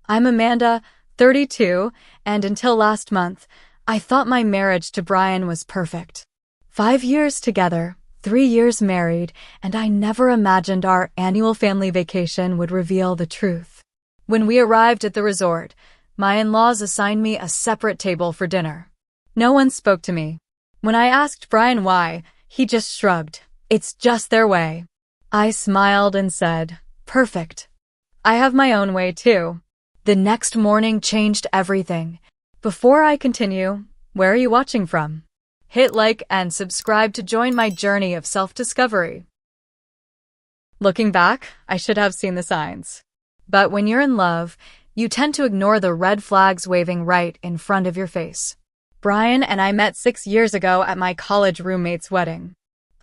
I'm Amanda, 32, and until last month, I thought my marriage to Brian was perfect. 5 years together, 3 years married, and I never imagined our annual family vacation would reveal the truth. When we arrived at the resort, my in-laws assigned me a separate table for dinner. No one spoke to me. When I asked Brian why, he just shrugged. It's just their way. I smiled and said, perfect. I have my own way too. The next morning changed everything. Before I continue, where are you watching from? Hit like and subscribe to join my journey of self-discovery. Looking back, I should have seen the signs. But when you're in love, you tend to ignore the red flags waving right in front of your face. Brian and I met 6 years ago at my college roommate's wedding.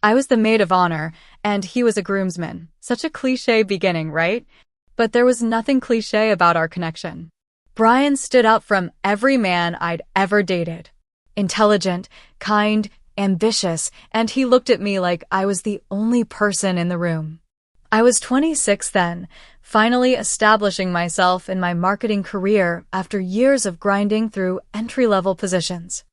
I was the maid of honor, and he was a groomsman. Such a cliché beginning, right? But there was nothing cliché about our connection. Brian stood out from every man I'd ever dated. Intelligent, kind, ambitious, and he looked at me like I was the only person in the room. I was 26 then, finally establishing myself in my marketing career after years of grinding through entry-level positions.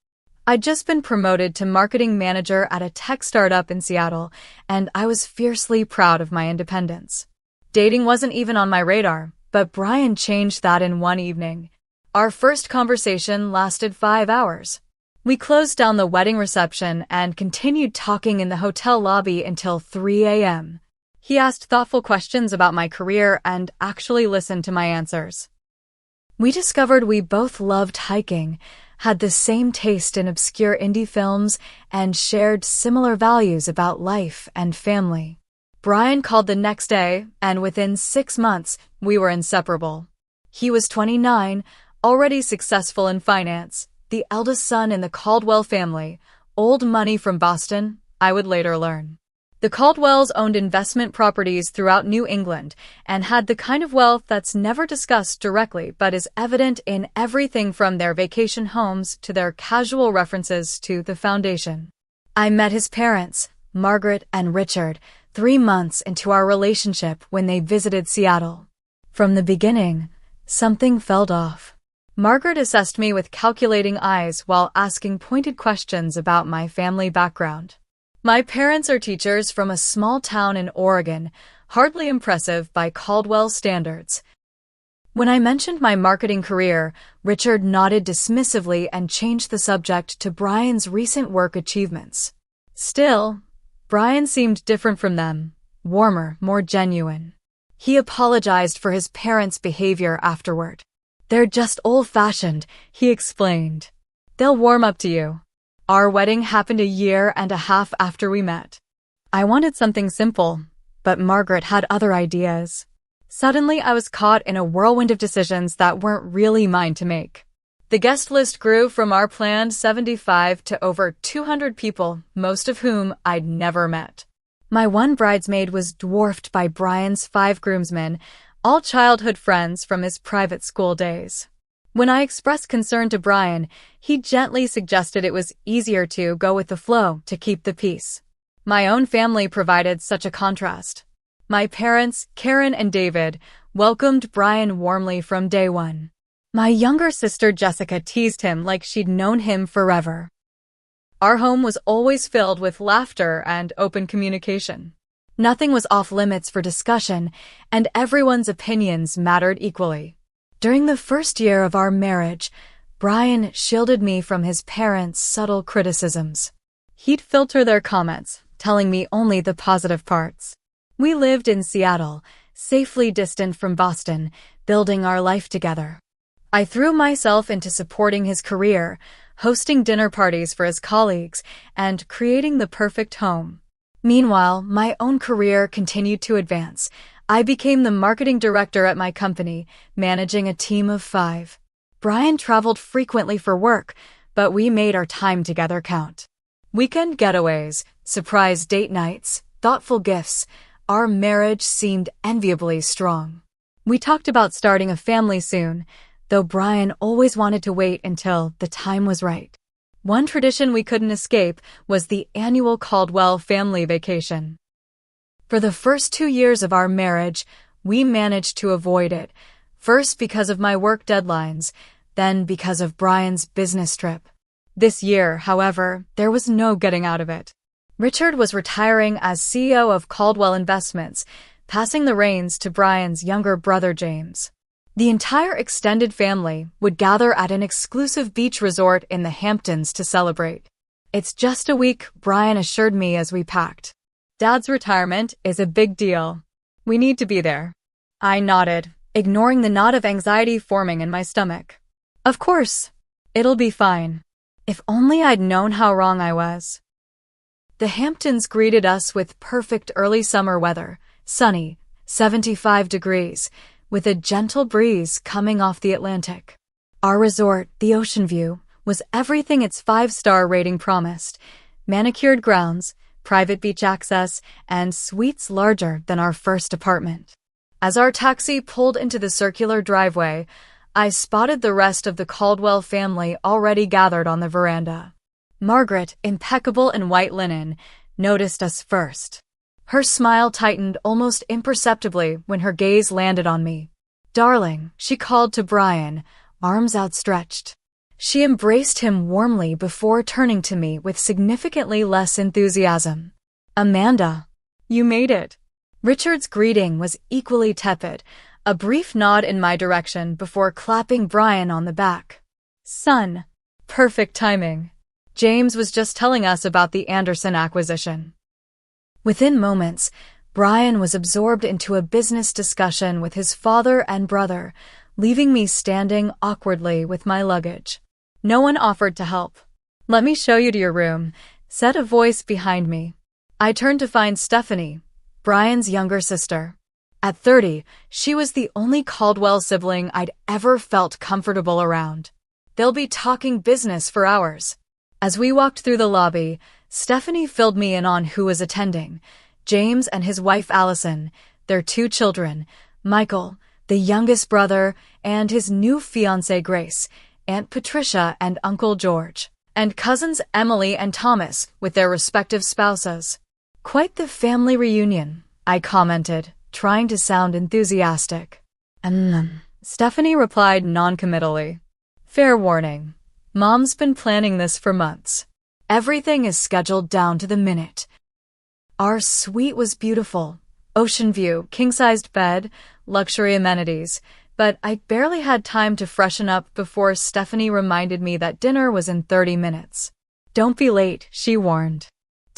I'd just been promoted to marketing manager at a tech startup in Seattle, and I was fiercely proud of my independence. Dating wasn't even on my radar, but Brian changed that in one evening. Our first conversation lasted 5 hours. We closed down the wedding reception and continued talking in the hotel lobby until 3 a.m. He asked thoughtful questions about my career and actually listened to my answers. We discovered we both loved hiking, had the same taste in obscure indie films, and shared similar values about life and family. Brian called the next day, and within 6 months, we were inseparable. He was 29, already successful in finance, the eldest son in the Caldwell family, old money from Boston, I would later learn. The Caldwells owned investment properties throughout New England and had the kind of wealth that's never discussed directly but is evident in everything from their vacation homes to their casual references to the foundation. I met his parents, Margaret and Richard, 3 months into our relationship when they visited Seattle. From the beginning, something felt off. Margaret assessed me with calculating eyes while asking pointed questions about my family background. My parents are teachers from a small town in Oregon, hardly impressive by Caldwell standards. When I mentioned my marketing career, Richard nodded dismissively and changed the subject to Brian's recent work achievements. Still, Brian seemed different from them, warmer, more genuine. He apologized for his parents' behavior afterward. They're just old-fashioned, he explained. They'll warm up to you. Our wedding happened 1.5 years after we met. I wanted something simple, but Margaret had other ideas. Suddenly, I was caught in a whirlwind of decisions that weren't really mine to make. The guest list grew from our planned 75 to over 200 people, most of whom I'd never met. My one bridesmaid was dwarfed by Brian's 5 groomsmen, all childhood friends from his private school days. When I expressed concern to Brian, he gently suggested it was easier to go with the flow to keep the peace. My own family provided such a contrast. My parents, Karen and David, welcomed Brian warmly from day one. My younger sister Jessica teased him like she'd known him forever. Our home was always filled with laughter and open communication. Nothing was off limits for discussion, and everyone's opinions mattered equally. During the first year of our marriage, Brian shielded me from his parents' subtle criticisms. He'd filter their comments, telling me only the positive parts. We lived in Seattle, safely distant from Boston, building our life together. I threw myself into supporting his career, hosting dinner parties for his colleagues, and creating the perfect home. Meanwhile, my own career continued to advance. I became the marketing director at my company, managing a team of 5. Brian traveled frequently for work, but we made our time together count. Weekend getaways, surprise date nights, thoughtful gifts, our marriage seemed enviably strong. We talked about starting a family soon, though Brian always wanted to wait until the time was right. One tradition we couldn't escape was the annual Caldwell family vacation. For the first 2 years of our marriage, we managed to avoid it, First because of my work deadlines, then because of Brian's business trip. This year, however, there was no getting out of it. Richard was retiring as CEO of Caldwell Investments, passing the reins to Brian's younger brother James. The entire extended family would gather at an exclusive beach resort in the Hamptons to celebrate. "It's just a week," Brian assured me as we packed. "Dad's retirement is a big deal. We need to be there." I nodded, ignoring the knot of anxiety forming in my stomach. "Of course. It'll be fine." If only I'd known how wrong I was. The Hamptons greeted us with perfect early summer weather, sunny, 75 degrees, with a gentle breeze coming off the Atlantic. Our resort, the Ocean View, was everything its 5-star rating promised: manicured grounds, private beach access, and suites larger than our first apartment. As our taxi pulled into the circular driveway, I spotted the rest of the Caldwell family already gathered on the veranda. Margaret, impeccable in white linen, noticed us first. Her smile tightened almost imperceptibly when her gaze landed on me. "Darling," she called to Brian, arms outstretched. She embraced him warmly before turning to me with significantly less enthusiasm. "Amanda, you made it." Richard's greeting was equally tepid, a brief nod in my direction before clapping Brian on the back. "Son, perfect timing. James was just telling us about the Anderson acquisition." Within moments, Brian was absorbed into a business discussion with his father and brother, leaving me standing awkwardly with my luggage. No one offered to help. "Let me show you to your room," said a voice behind me. I turned to find Stephanie, Brian's younger sister. At 30, she was the only Caldwell sibling I'd ever felt comfortable around. "They'll be talking business for hours." As we walked through the lobby, Stephanie filled me in on who was attending: James and his wife Allison, their 2 children, Michael, the youngest brother, and his new fiancée Grace, Aunt Patricia and Uncle George, and cousins Emily and Thomas with their respective spouses. "Quite the family reunion," I commented, trying to sound enthusiastic. Stephanie replied noncommittally. "Fair warning. Mom's been planning this for months. Everything is scheduled down to the minute." Our suite was beautiful. Ocean view, king-sized bed, luxury amenities, but I barely had time to freshen up before Stephanie reminded me that dinner was in 30 minutes. "Don't be late," she warned.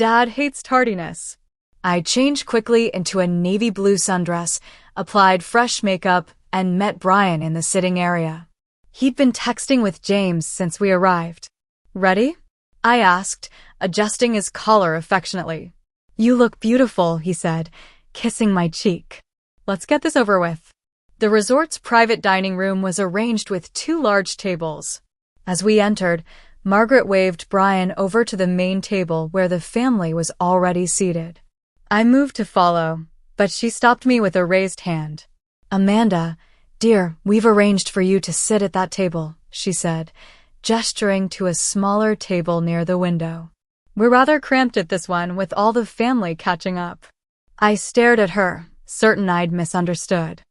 "Dad hates tardiness." I changed quickly into a navy blue sundress, applied fresh makeup, and met Brian in the sitting area. He'd been texting with James since we arrived. "Ready?" I asked, adjusting his collar affectionately. "You look beautiful," he said, kissing my cheek. "Let's get this over with." The resort's private dining room was arranged with 2 large tables. As we entered, Margaret waved Brian over to the main table where the family was already seated. I moved to follow, but she stopped me with a raised hand. "Amanda, dear, we've arranged for you to sit at that table," she said, gesturing to a smaller table near the window. "We're rather cramped at this one with all the family catching up." I stared at her, certain I'd misunderstood.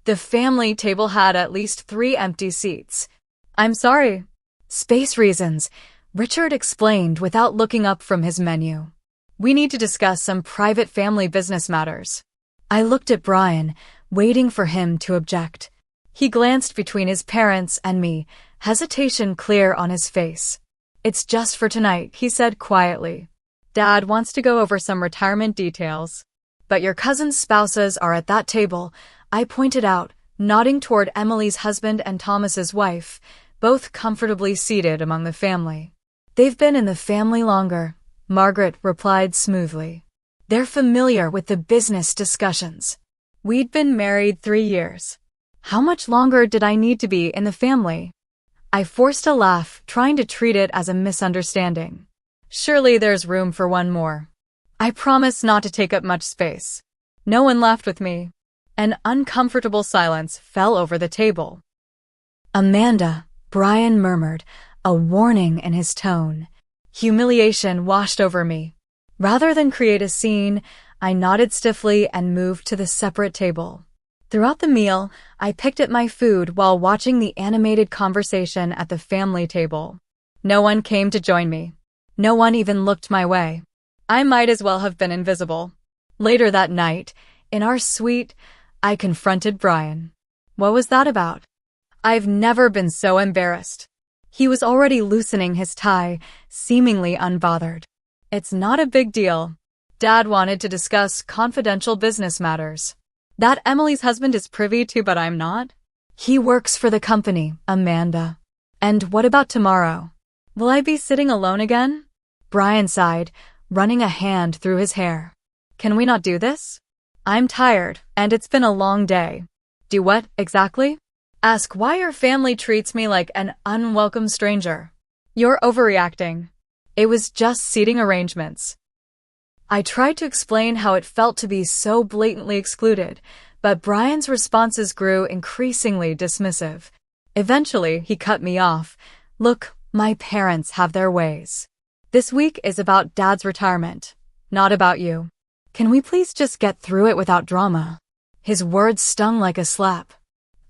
The family table had at least 3 empty seats. "I'm sorry." "Space reasons," Richard explained without looking up from his menu. "We need to discuss some private family business matters." I looked at Brian, waiting for him to object. He glanced between his parents and me, hesitation clear on his face. "It's just for tonight," he said quietly. "Dad wants to go over some retirement details." "But your cousin's spouses are at that table," I pointed out, nodding toward Emily's husband and Thomas's wife, both comfortably seated among the family. "They've been in the family longer," Margaret replied smoothly. "They're familiar with the business discussions." We'd been married 3 years. How much longer did I need to be in the family? I forced a laugh, trying to treat it as a misunderstanding. "Surely there's room for one more." I promised not to take up much space. No one laughed with me. An uncomfortable silence fell over the table. "Amanda," Brian murmured, a warning in his tone. Humiliation washed over me. Rather than create a scene, I nodded stiffly and moved to the separate table. Throughout the meal, I picked at my food while watching the animated conversation at the family table. No one came to join me. No one even looked my way. I might as well have been invisible. Later that night, in our suite, I confronted Brian. What was that about? I've never been so embarrassed. He was already loosening his tie, seemingly unbothered. It's not a big deal. Dad wanted to discuss confidential business matters. That Emily's husband is privy to, but I'm not? He works for the company, Amanda. And what about tomorrow? Will I be sitting alone again? Brian sighed, running a hand through his hair. Can we not do this? I'm tired, and it's been a long day. Do what, exactly? Ask why your family treats me like an unwelcome stranger. You're overreacting. It was just seating arrangements. I tried to explain how it felt to be so blatantly excluded, but Brian's responses grew increasingly dismissive. Eventually, he cut me off. Look, my parents have their ways. This week is about Dad's retirement, not about you. Can we please just get through it without drama? His words stung like a slap.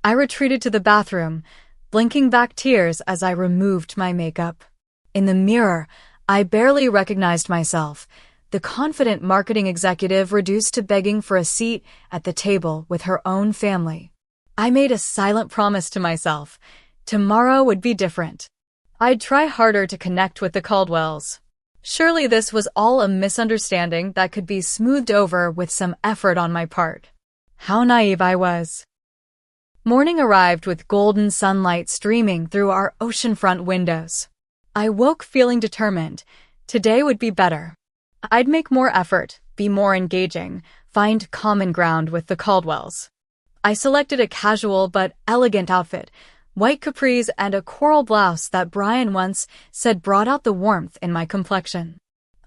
I retreated to the bathroom, blinking back tears as I removed my makeup. In the mirror, I barely recognized myself, the confident marketing executive reduced to begging for a seat at the table with her own family. I made a silent promise to myself. Tomorrow would be different. I'd try harder to connect with the Caldwells. Surely this was all a misunderstanding that could be smoothed over with some effort on my part. How naive I was. Morning arrived with golden sunlight streaming through our oceanfront windows. I woke feeling determined. Today would be better. I'd make more effort, be more engaging, find common ground with the Caldwells. I selected a casual but elegant outfit, white capris and a coral blouse that Brian once said brought out the warmth in my complexion.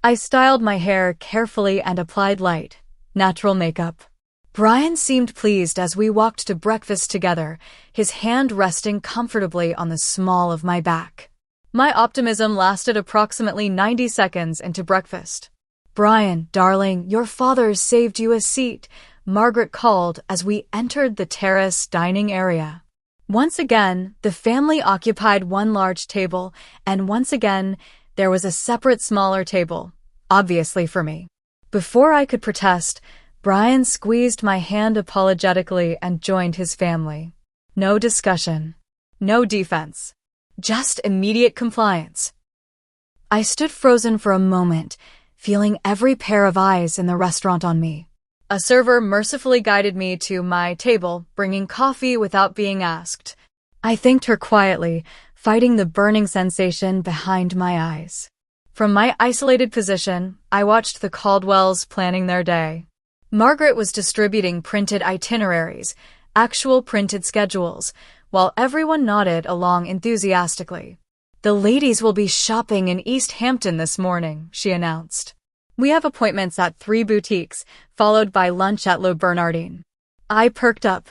I styled my hair carefully and applied light, natural makeup. Brian seemed pleased as we walked to breakfast together, his hand resting comfortably on the small of my back. My optimism lasted approximately 90 seconds into breakfast. Brian, darling, your father's saved you a seat, Margaret called as we entered the terrace dining area. Once again, the family occupied one large table, and once again, there was a separate smaller table, obviously for me. Before I could protest, Brian squeezed my hand apologetically and joined his family. No discussion. No defense. Just immediate compliance. I stood frozen for a moment, feeling every pair of eyes in the restaurant on me. A server mercifully guided me to my table, bringing coffee without being asked. I thanked her quietly, fighting the burning sensation behind my eyes. From my isolated position, I watched the Caldwells planning their day. Margaret was distributing printed itineraries, actual printed schedules, while everyone nodded along enthusiastically. The ladies will be shopping in East Hampton this morning, she announced. We have appointments at 3 boutiques, followed by lunch at Le Bernardin. I perked up.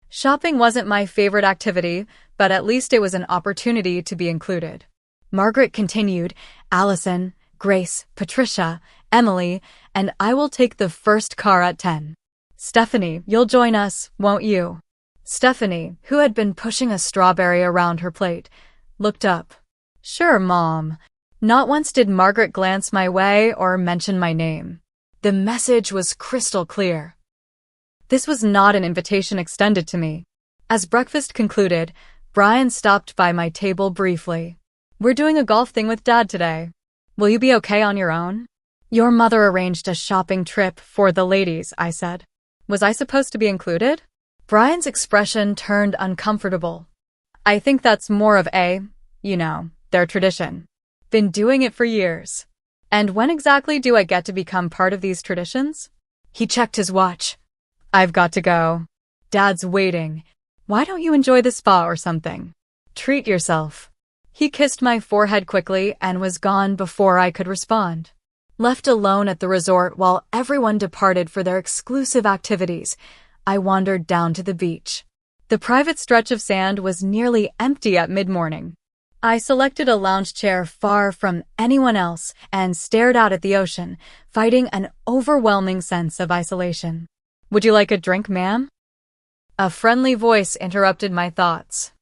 Shopping wasn't my favorite activity, but at least it was an opportunity to be included. Margaret continued, Allison, Grace, Patricia, Emily, and I will take the first car at 10. Stephanie, you'll join us, won't you? Stephanie, who had been pushing a strawberry around her plate, looked up. Sure, Mom. Not once did Margaret glance my way or mention my name. The message was crystal clear. This was not an invitation extended to me. As breakfast concluded, Brian stopped by my table briefly. We're doing a golf thing with Dad today. Will you be okay on your own? Your mother arranged a shopping trip for the ladies, I said. Was I supposed to be included? Brian's expression turned uncomfortable. I think that's more of their tradition. Been doing it for years. And when exactly do I get to become part of these traditions? He checked his watch. I've got to go. Dad's waiting. Why don't you enjoy the spa or something? Treat yourself. He kissed my forehead quickly and was gone before I could respond. Left alone at the resort while everyone departed for their exclusive activities, I wandered down to the beach. The private stretch of sand was nearly empty at mid-morning. I selected a lounge chair far from anyone else and stared out at the ocean, fighting an overwhelming sense of isolation. Would you like a drink, ma'am? A friendly voice interrupted my thoughts.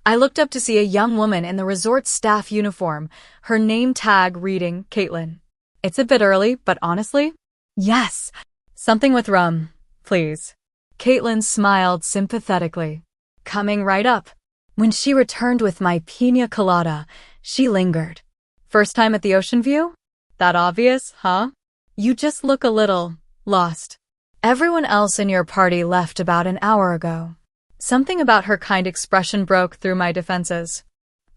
I looked up to see a young woman in the resort staff uniform, her name tag reading Caitlin. It's a bit early, but honestly? Yes. Something with rum, please. Caitlin smiled sympathetically. Coming right up. When she returned with my pina colada, she lingered. First time at the ocean view? That obvious, huh? You just look a little lost. Everyone else in your party left about an hour ago. Something about her kind expression broke through my defenses.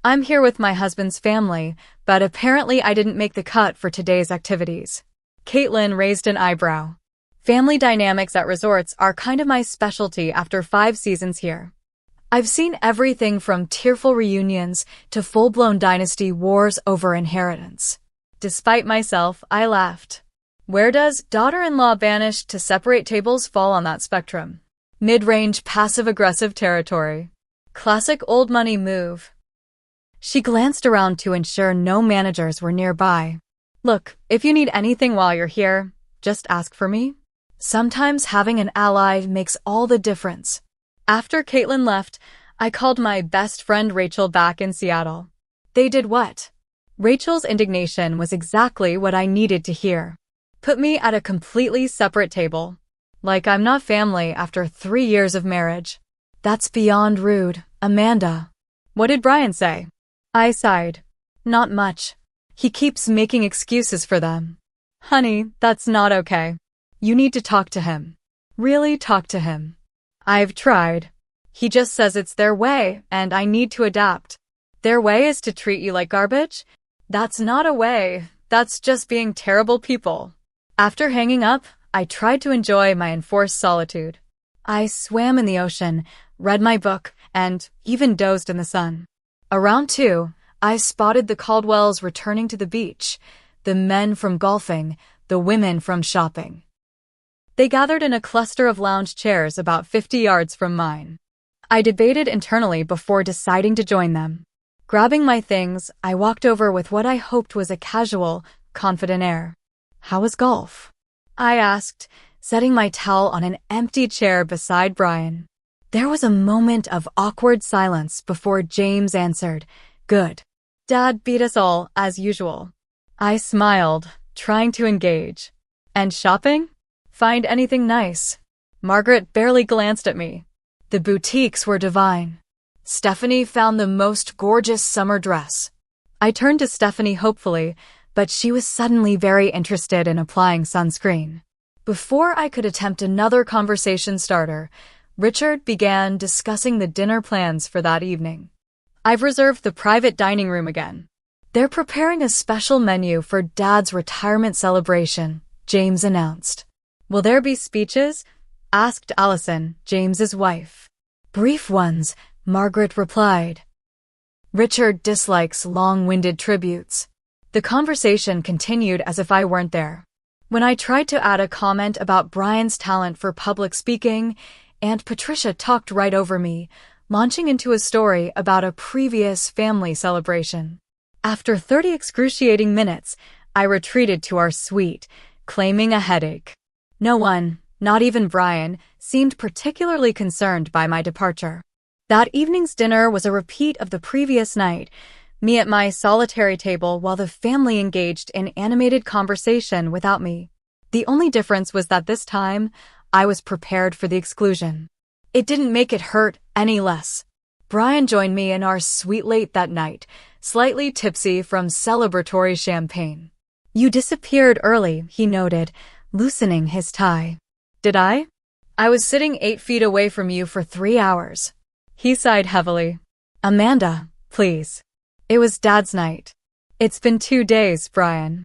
I'm here with my husband's family, but apparently I didn't make the cut for today's activities. Caitlin raised an eyebrow. Family dynamics at resorts are kind of my specialty after 5 seasons here. I've seen everything from tearful reunions to full-blown dynasty wars over inheritance. Despite myself, I laughed. Where does daughter-in-law banished to separate tables fall on that spectrum? Mid-range passive-aggressive territory. Classic old money move. She glanced around to ensure no managers were nearby. Look, if you need anything while you're here, just ask for me. Sometimes having an ally makes all the difference. After Caitlin left, I called my best friend Rachel back in Seattle. They did what? Rachel's indignation was exactly what I needed to hear. Put me at a completely separate table. Like I'm not family after 3 years of marriage. That's beyond rude, Amanda. What did Brian say? I sighed. Not much. He keeps making excuses for them. Honey, that's not okay. You need to talk to him. Really talk to him. I've tried. He just says it's their way, and I need to adapt. Their way is to treat you like garbage? That's not a way. That's just being terrible people. After hanging up, I tried to enjoy my enforced solitude. I swam in the ocean, read my book, and even dozed in the sun. Around 2, I spotted the Caldwells returning to the beach, the men from golfing, the women from shopping. They gathered in a cluster of lounge chairs about 50 yards from mine. I debated internally before deciding to join them. Grabbing my things, I walked over with what I hoped was a casual, confident air. How was golf? I asked, setting my towel on an empty chair beside Brian. There was a moment of awkward silence before James answered, Good. Dad beat us all, as usual. I smiled, trying to engage. And shopping? Find anything nice? Margaret barely glanced at me. The boutiques were divine. Stephanie found the most gorgeous summer dress. I turned to Stephanie hopefully, but she was suddenly very interested in applying sunscreen. Before I could attempt another conversation starter, Richard began discussing the dinner plans for that evening. I've reserved the private dining room again. They're preparing a special menu for Dad's retirement celebration, James announced. Will there be speeches? Asked Allison, James's wife. Brief ones, Margaret replied. Richard dislikes long-winded tributes. The conversation continued as if I weren't there. When I tried to add a comment about Brian's talent for public speaking, Aunt Patricia talked right over me, launching into a story about a previous family celebration. After 30 excruciating minutes, I retreated to our suite, claiming a headache. No one, not even Brian, seemed particularly concerned by my departure. That evening's dinner was a repeat of the previous night, me at my solitary table while the family engaged in animated conversation without me. The only difference was that this time, I was prepared for the exclusion. It didn't make it hurt any less. Brian joined me in our suite late that night, slightly tipsy from celebratory champagne. You disappeared early, he noted, loosening his tie. Did I? I was sitting 8 feet away from you for 3 hours. He sighed heavily. Amanda, please. It was Dad's night. It's been 2 days, Brian.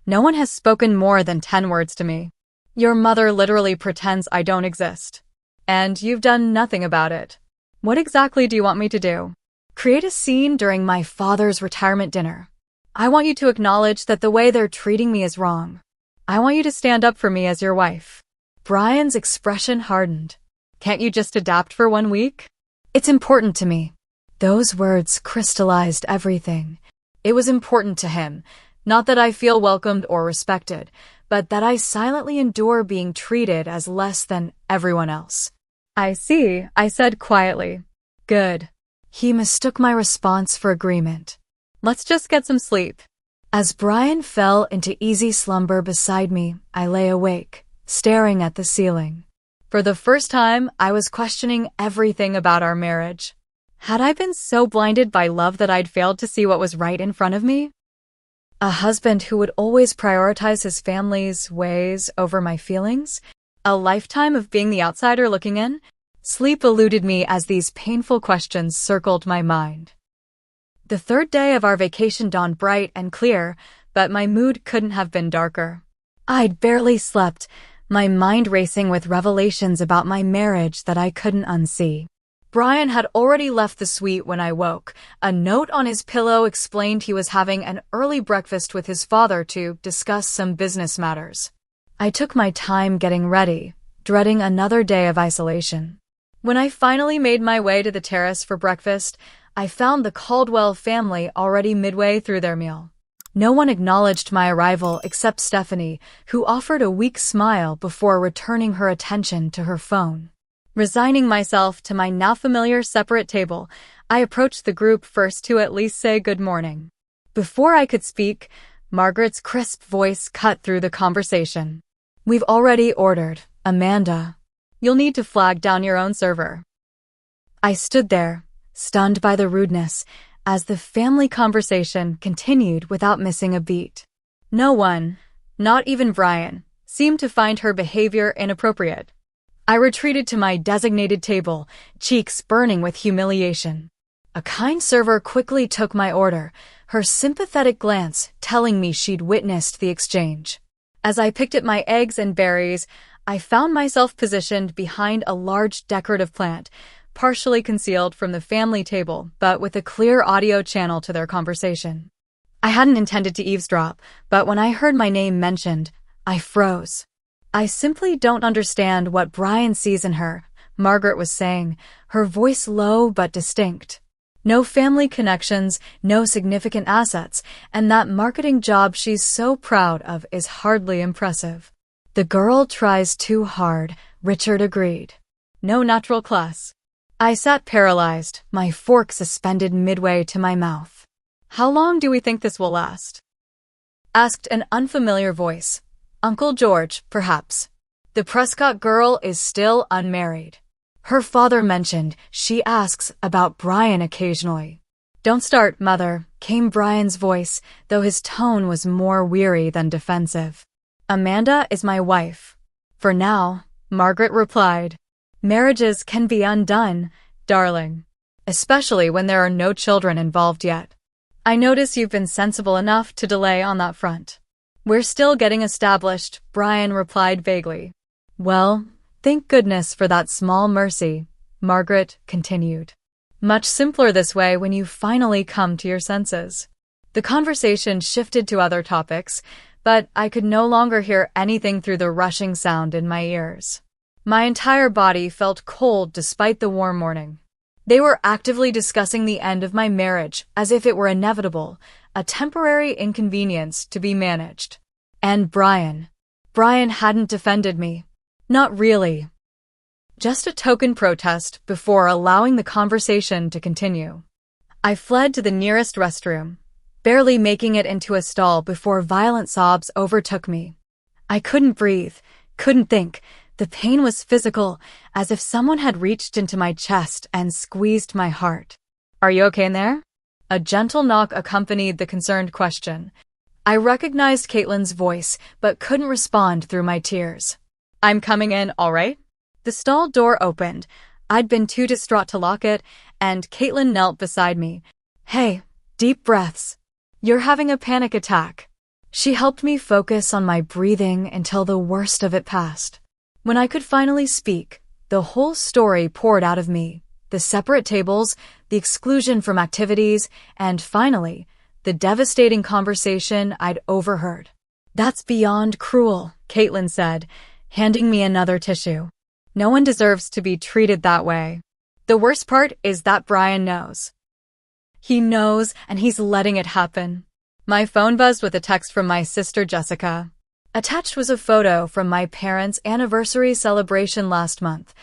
No one has spoken more than 10 words to me. Your mother literally pretends I don't exist. And you've done nothing about it. What exactly do you want me to do? Create a scene during my father's retirement dinner. I want you to acknowledge that the way they're treating me is wrong. I want you to stand up for me as your wife. Brian's expression hardened. Can't you just adapt for 1 week? It's important to me. Those words crystallized everything. It was important to him, not that I feel welcomed or respected, but that I silently endure being treated as less than everyone else. I see, I said quietly. Good. He mistook my response for agreement. Let's just get some sleep. As Brian fell into easy slumber beside me, I lay awake, staring at the ceiling. For the first time, I was questioning everything about our marriage. Had I been so blinded by love that I'd failed to see what was right in front of me? A husband who would always prioritize his family's ways over my feelings? A lifetime of being the outsider looking in? Sleep eluded me as these painful questions circled my mind. The third day of our vacation dawned bright and clear, but my mood couldn't have been darker. I'd barely slept, my mind racing with revelations about my marriage that I couldn't unsee. Brian had already left the suite when I woke. A note on his pillow explained he was having an early breakfast with his father to discuss some business matters. I took my time getting ready, dreading another day of isolation. When I finally made my way to the terrace for breakfast, I found the Caldwell family already midway through their meal. No one acknowledged my arrival except Stephanie, who offered a weak smile before returning her attention to her phone. Resigning myself to my now familiar separate table, I approached the group first to at least say good morning. Before I could speak, Margaret's crisp voice cut through the conversation. We've already ordered, Amanda. You'll need to flag down your own server. I stood there, stunned by the rudeness, as the family conversation continued without missing a beat. No one, not even Brian, seemed to find her behavior inappropriate. I retreated to my designated table, cheeks burning with humiliation. A kind server quickly took my order, her sympathetic glance telling me she'd witnessed the exchange. As I picked at my eggs and berries, I found myself positioned behind a large decorative plant, partially concealed from the family table, but with a clear audio channel to their conversation. I hadn't intended to eavesdrop, but when I heard my name mentioned, I froze. I simply don't understand what Brian sees in her, Margaret was saying, her voice low but distinct. No family connections, no significant assets, and that marketing job she's so proud of is hardly impressive. The girl tries too hard, Richard agreed. No natural class. I sat paralyzed, my fork suspended midway to my mouth. How long do we think this will last? Asked an unfamiliar voice. Uncle George, perhaps. The Prescott girl is still unmarried. Her father mentioned she asks about Brian occasionally. Don't start, Mother, came Brian's voice, though his tone was more weary than defensive. Amanda is my wife. For now, Margaret replied. Marriages can be undone, darling. Especially when there are no children involved yet. I notice you've been sensible enough to delay on that front. We're still getting established, Brian replied vaguely. Well, thank goodness for that small mercy, Margaret continued. Much simpler this way when you finally come to your senses. The conversation shifted to other topics, but I could no longer hear anything through the rushing sound in my ears. My entire body felt cold despite the warm morning. They were actively discussing the end of my marriage as if it were inevitable, a temporary inconvenience to be managed. And Brian. Brian hadn't defended me. Not really. Just a token protest before allowing the conversation to continue. I fled to the nearest restroom, barely making it into a stall before violent sobs overtook me. I couldn't breathe, couldn't think. The pain was physical, as if someone had reached into my chest and squeezed my heart. Are you okay in there? A gentle knock accompanied the concerned question. I recognized Caitlin's voice, but couldn't respond through my tears. I'm coming in, all right? The stall door opened. I'd been too distraught to lock it, and Caitlin knelt beside me. Hey, deep breaths. You're having a panic attack. She helped me focus on my breathing until the worst of it passed. When I could finally speak, the whole story poured out of me. The separate tables, the exclusion from activities, and finally, the devastating conversation I'd overheard. That's beyond cruel, Caitlin said, handing me another tissue. No one deserves to be treated that way. The worst part is that Brian knows. He knows, and he's letting it happen. My phone buzzed with a text from my sister Jessica. Attached was a photo from my parents' anniversary celebration last month.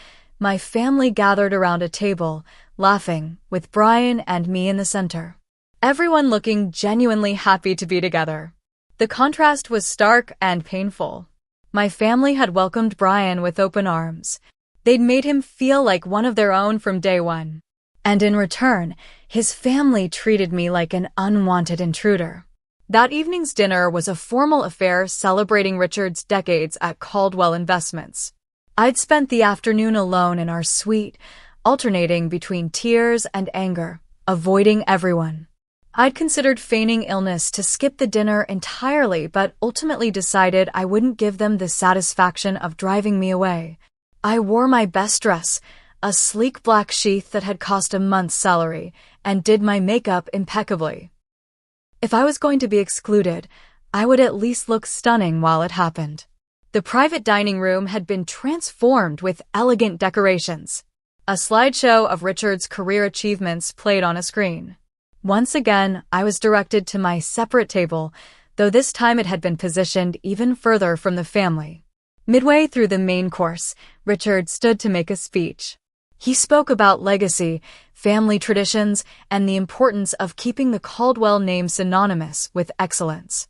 My family gathered around a table, laughing, with Brian and me in the center. Everyone looking genuinely happy to be together. The contrast was stark and painful. My family had welcomed Brian with open arms. They'd made him feel like one of their own from day one. And in return, his family treated me like an unwanted intruder. That evening's dinner was a formal affair celebrating Richard's decades at Caldwell Investments. I'd spent the afternoon alone in our suite, alternating between tears and anger, avoiding everyone. I'd considered feigning illness to skip the dinner entirely, but ultimately decided I wouldn't give them the satisfaction of driving me away. I wore my best dress, a sleek black sheath that had cost a month's salary, and did my makeup impeccably. If I was going to be excluded, I would at least look stunning while it happened. The private dining room had been transformed with elegant decorations. A slideshow of Richard's career achievements played on a screen. Once again, I was directed to my separate table, though this time it had been positioned even further from the family. Midway through the main course, Richard stood to make a speech. He spoke about legacy, family traditions, and the importance of keeping the Caldwell name synonymous with excellence.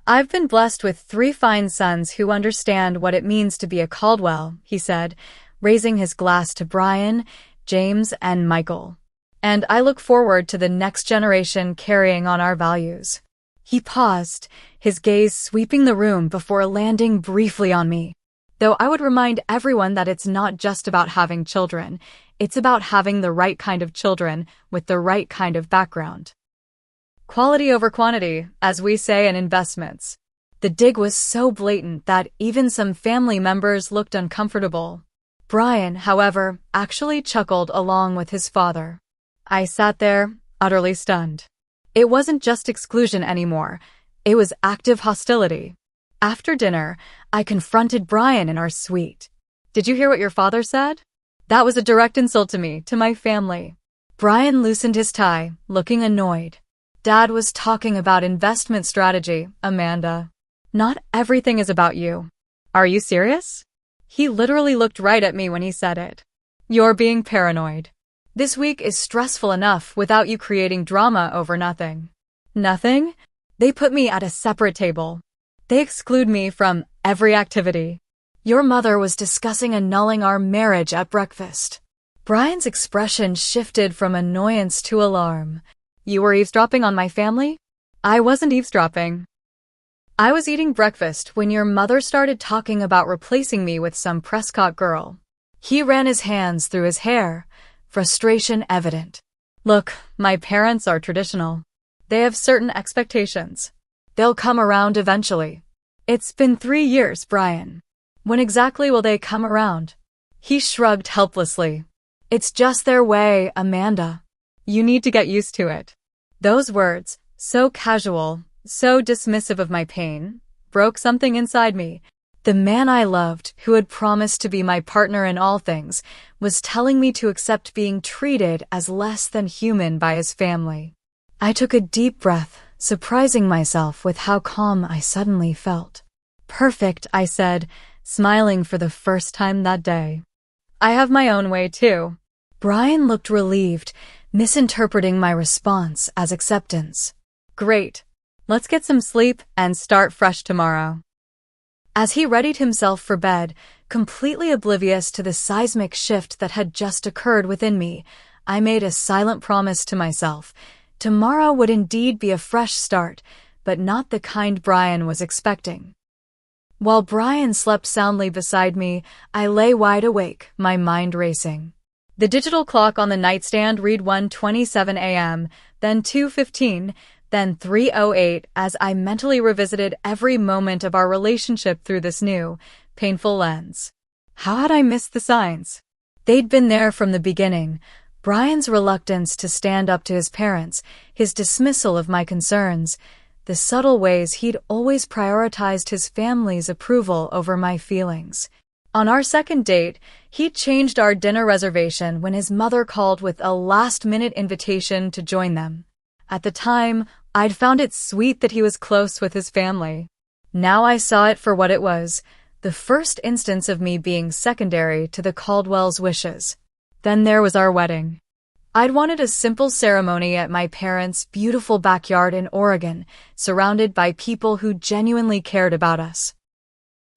"I've been blessed with 3 fine sons who understand what it means to be a Caldwell," he said, raising his glass to Brian, James, and Michael. "And I look forward to the next generation carrying on our values." He paused, his gaze sweeping the room before landing briefly on me. Though I would remind everyone that it's not just about having children, it's about having the right kind of children with the right kind of background. Quality over quantity, as we say in investments. The dig was so blatant that even some family members looked uncomfortable. Brian, however, actually chuckled along with his father. I sat there, utterly stunned. It wasn't just exclusion anymore. It was active hostility. After dinner, I confronted Brian in our suite. "Did you hear what your father said?" That was a direct insult to me, to my family. Brian loosened his tie, looking annoyed. "Dad was talking about investment strategy, Amanda. Not everything is about you." "Are you serious?" He literally looked right at me when he said it. "You're being paranoid. This week is stressful enough without you creating drama over nothing." Nothing? They put me at a separate table. They exclude me from every activity. Your mother was discussing annulling our marriage at breakfast. Brian's expression shifted from annoyance to alarm. "You were eavesdropping on my family?" "I wasn't eavesdropping. I was eating breakfast when your mother started talking about replacing me with some Prescott girl." He ran his hands through his hair, frustration evident. "Look, my parents are traditional. They have certain expectations. They'll come around eventually." "It's been 3 years, Brian. When exactly will they come around?" He shrugged helplessly. "It's just their way, Amanda. You need to get used to it." Those words, so casual, so dismissive of my pain, broke something inside me. The man I loved, who had promised to be my partner in all things, was telling me to accept being treated as less than human by his family. I took a deep breath, surprising myself with how calm I suddenly felt. "Perfect," I said, smiling for the first time that day. "I have my own way, too." Brian looked relieved, misinterpreting my response as acceptance. "Great. Let's get some sleep and start fresh tomorrow." As he readied himself for bed, completely oblivious to the seismic shift that had just occurred within me, I made a silent promise to myself. Tomorrow would indeed be a fresh start, but not the kind Brian was expecting. While Brian slept soundly beside me, I lay wide awake, my mind racing. The digital clock on the nightstand read 1:27 a.m., then 2:15, then 3:08 as I mentally revisited every moment of our relationship through this new, painful lens. How had I missed the signs? They'd been there from the beginning. Brian's reluctance to stand up to his parents, his dismissal of my concerns, the subtle ways he'd always prioritized his family's approval over my feelings. On our second date, he changed our dinner reservation when his mother called with a last-minute invitation to join them. At the time, I'd found it sweet that he was close with his family. Now I saw it for what it was, the first instance of me being secondary to the Caldwell's wishes. Then there was our wedding. I'd wanted a simple ceremony at my parents' beautiful backyard in Oregon, surrounded by people who genuinely cared about us.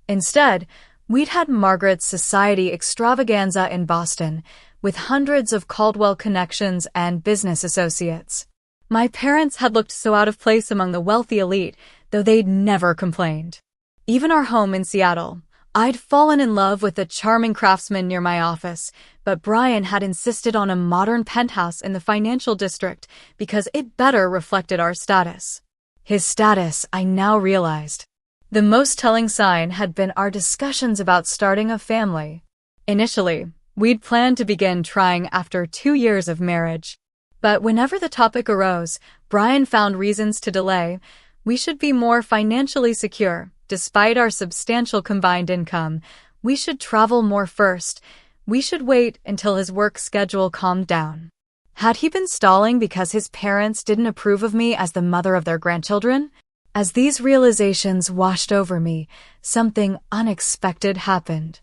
Instead, we'd had Margaret's society extravaganza in Boston, with hundreds of Caldwell connections and business associates. My parents had looked so out of place among the wealthy elite, though they'd never complained. Even our home in Seattle, I'd fallen in love with a charming craftsman near my office, but Brian had insisted on a modern penthouse in the financial district because it better reflected our status. His status, I now realized. The most telling sign had been our discussions about starting a family. Initially, we'd planned to begin trying after 2 years of marriage. But whenever the topic arose, Brian found reasons to delay. We should be more financially secure. Despite our substantial combined income, we should travel more first. We should wait until his work schedule calmed down. Had he been stalling because his parents didn't approve of me as the mother of their grandchildren? As these realizations washed over me, something unexpected happened.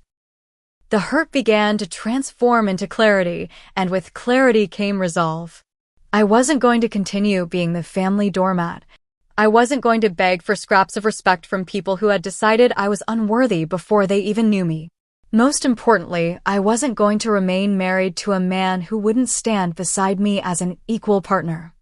The hurt began to transform into clarity, and with clarity came resolve. I wasn't going to continue being the family doormat. I wasn't going to beg for scraps of respect from people who had decided I was unworthy before they even knew me. Most importantly, I wasn't going to remain married to a man who wouldn't stand beside me as an equal partner.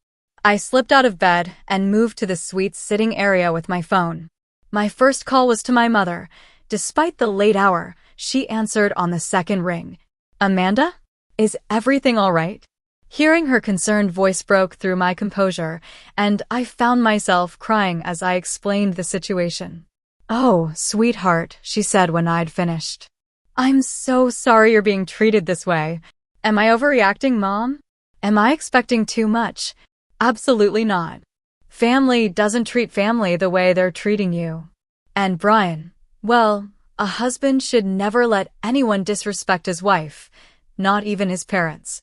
I slipped out of bed and moved to the suite's sitting area with my phone. My first call was to my mother. Despite the late hour, she answered on the second ring. "Amanda? Is everything all right?" Hearing her concerned voice broke through my composure, and I found myself crying as I explained the situation. "Oh, sweetheart," she said when I'd finished. "I'm so sorry you're being treated this way. Am I overreacting, Mom? Am I expecting too much? Absolutely not. Family doesn't treat family the way they're treating you. And Brian, well, a husband should never let anyone disrespect his wife, not even his parents."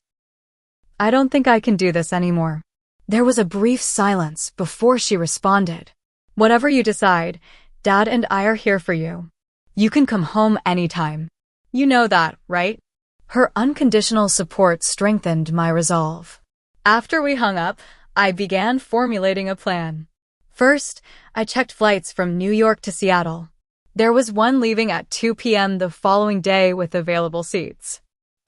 "I don't think I can do this anymore." There was a brief silence before she responded. "Whatever you decide, Dad and I are here for you. You can come home anytime. You know that, right?" Her unconditional support strengthened my resolve. After we hung up, I began formulating a plan. First, I checked flights from New York to Seattle. There was one leaving at 2 p.m. the following day with available seats.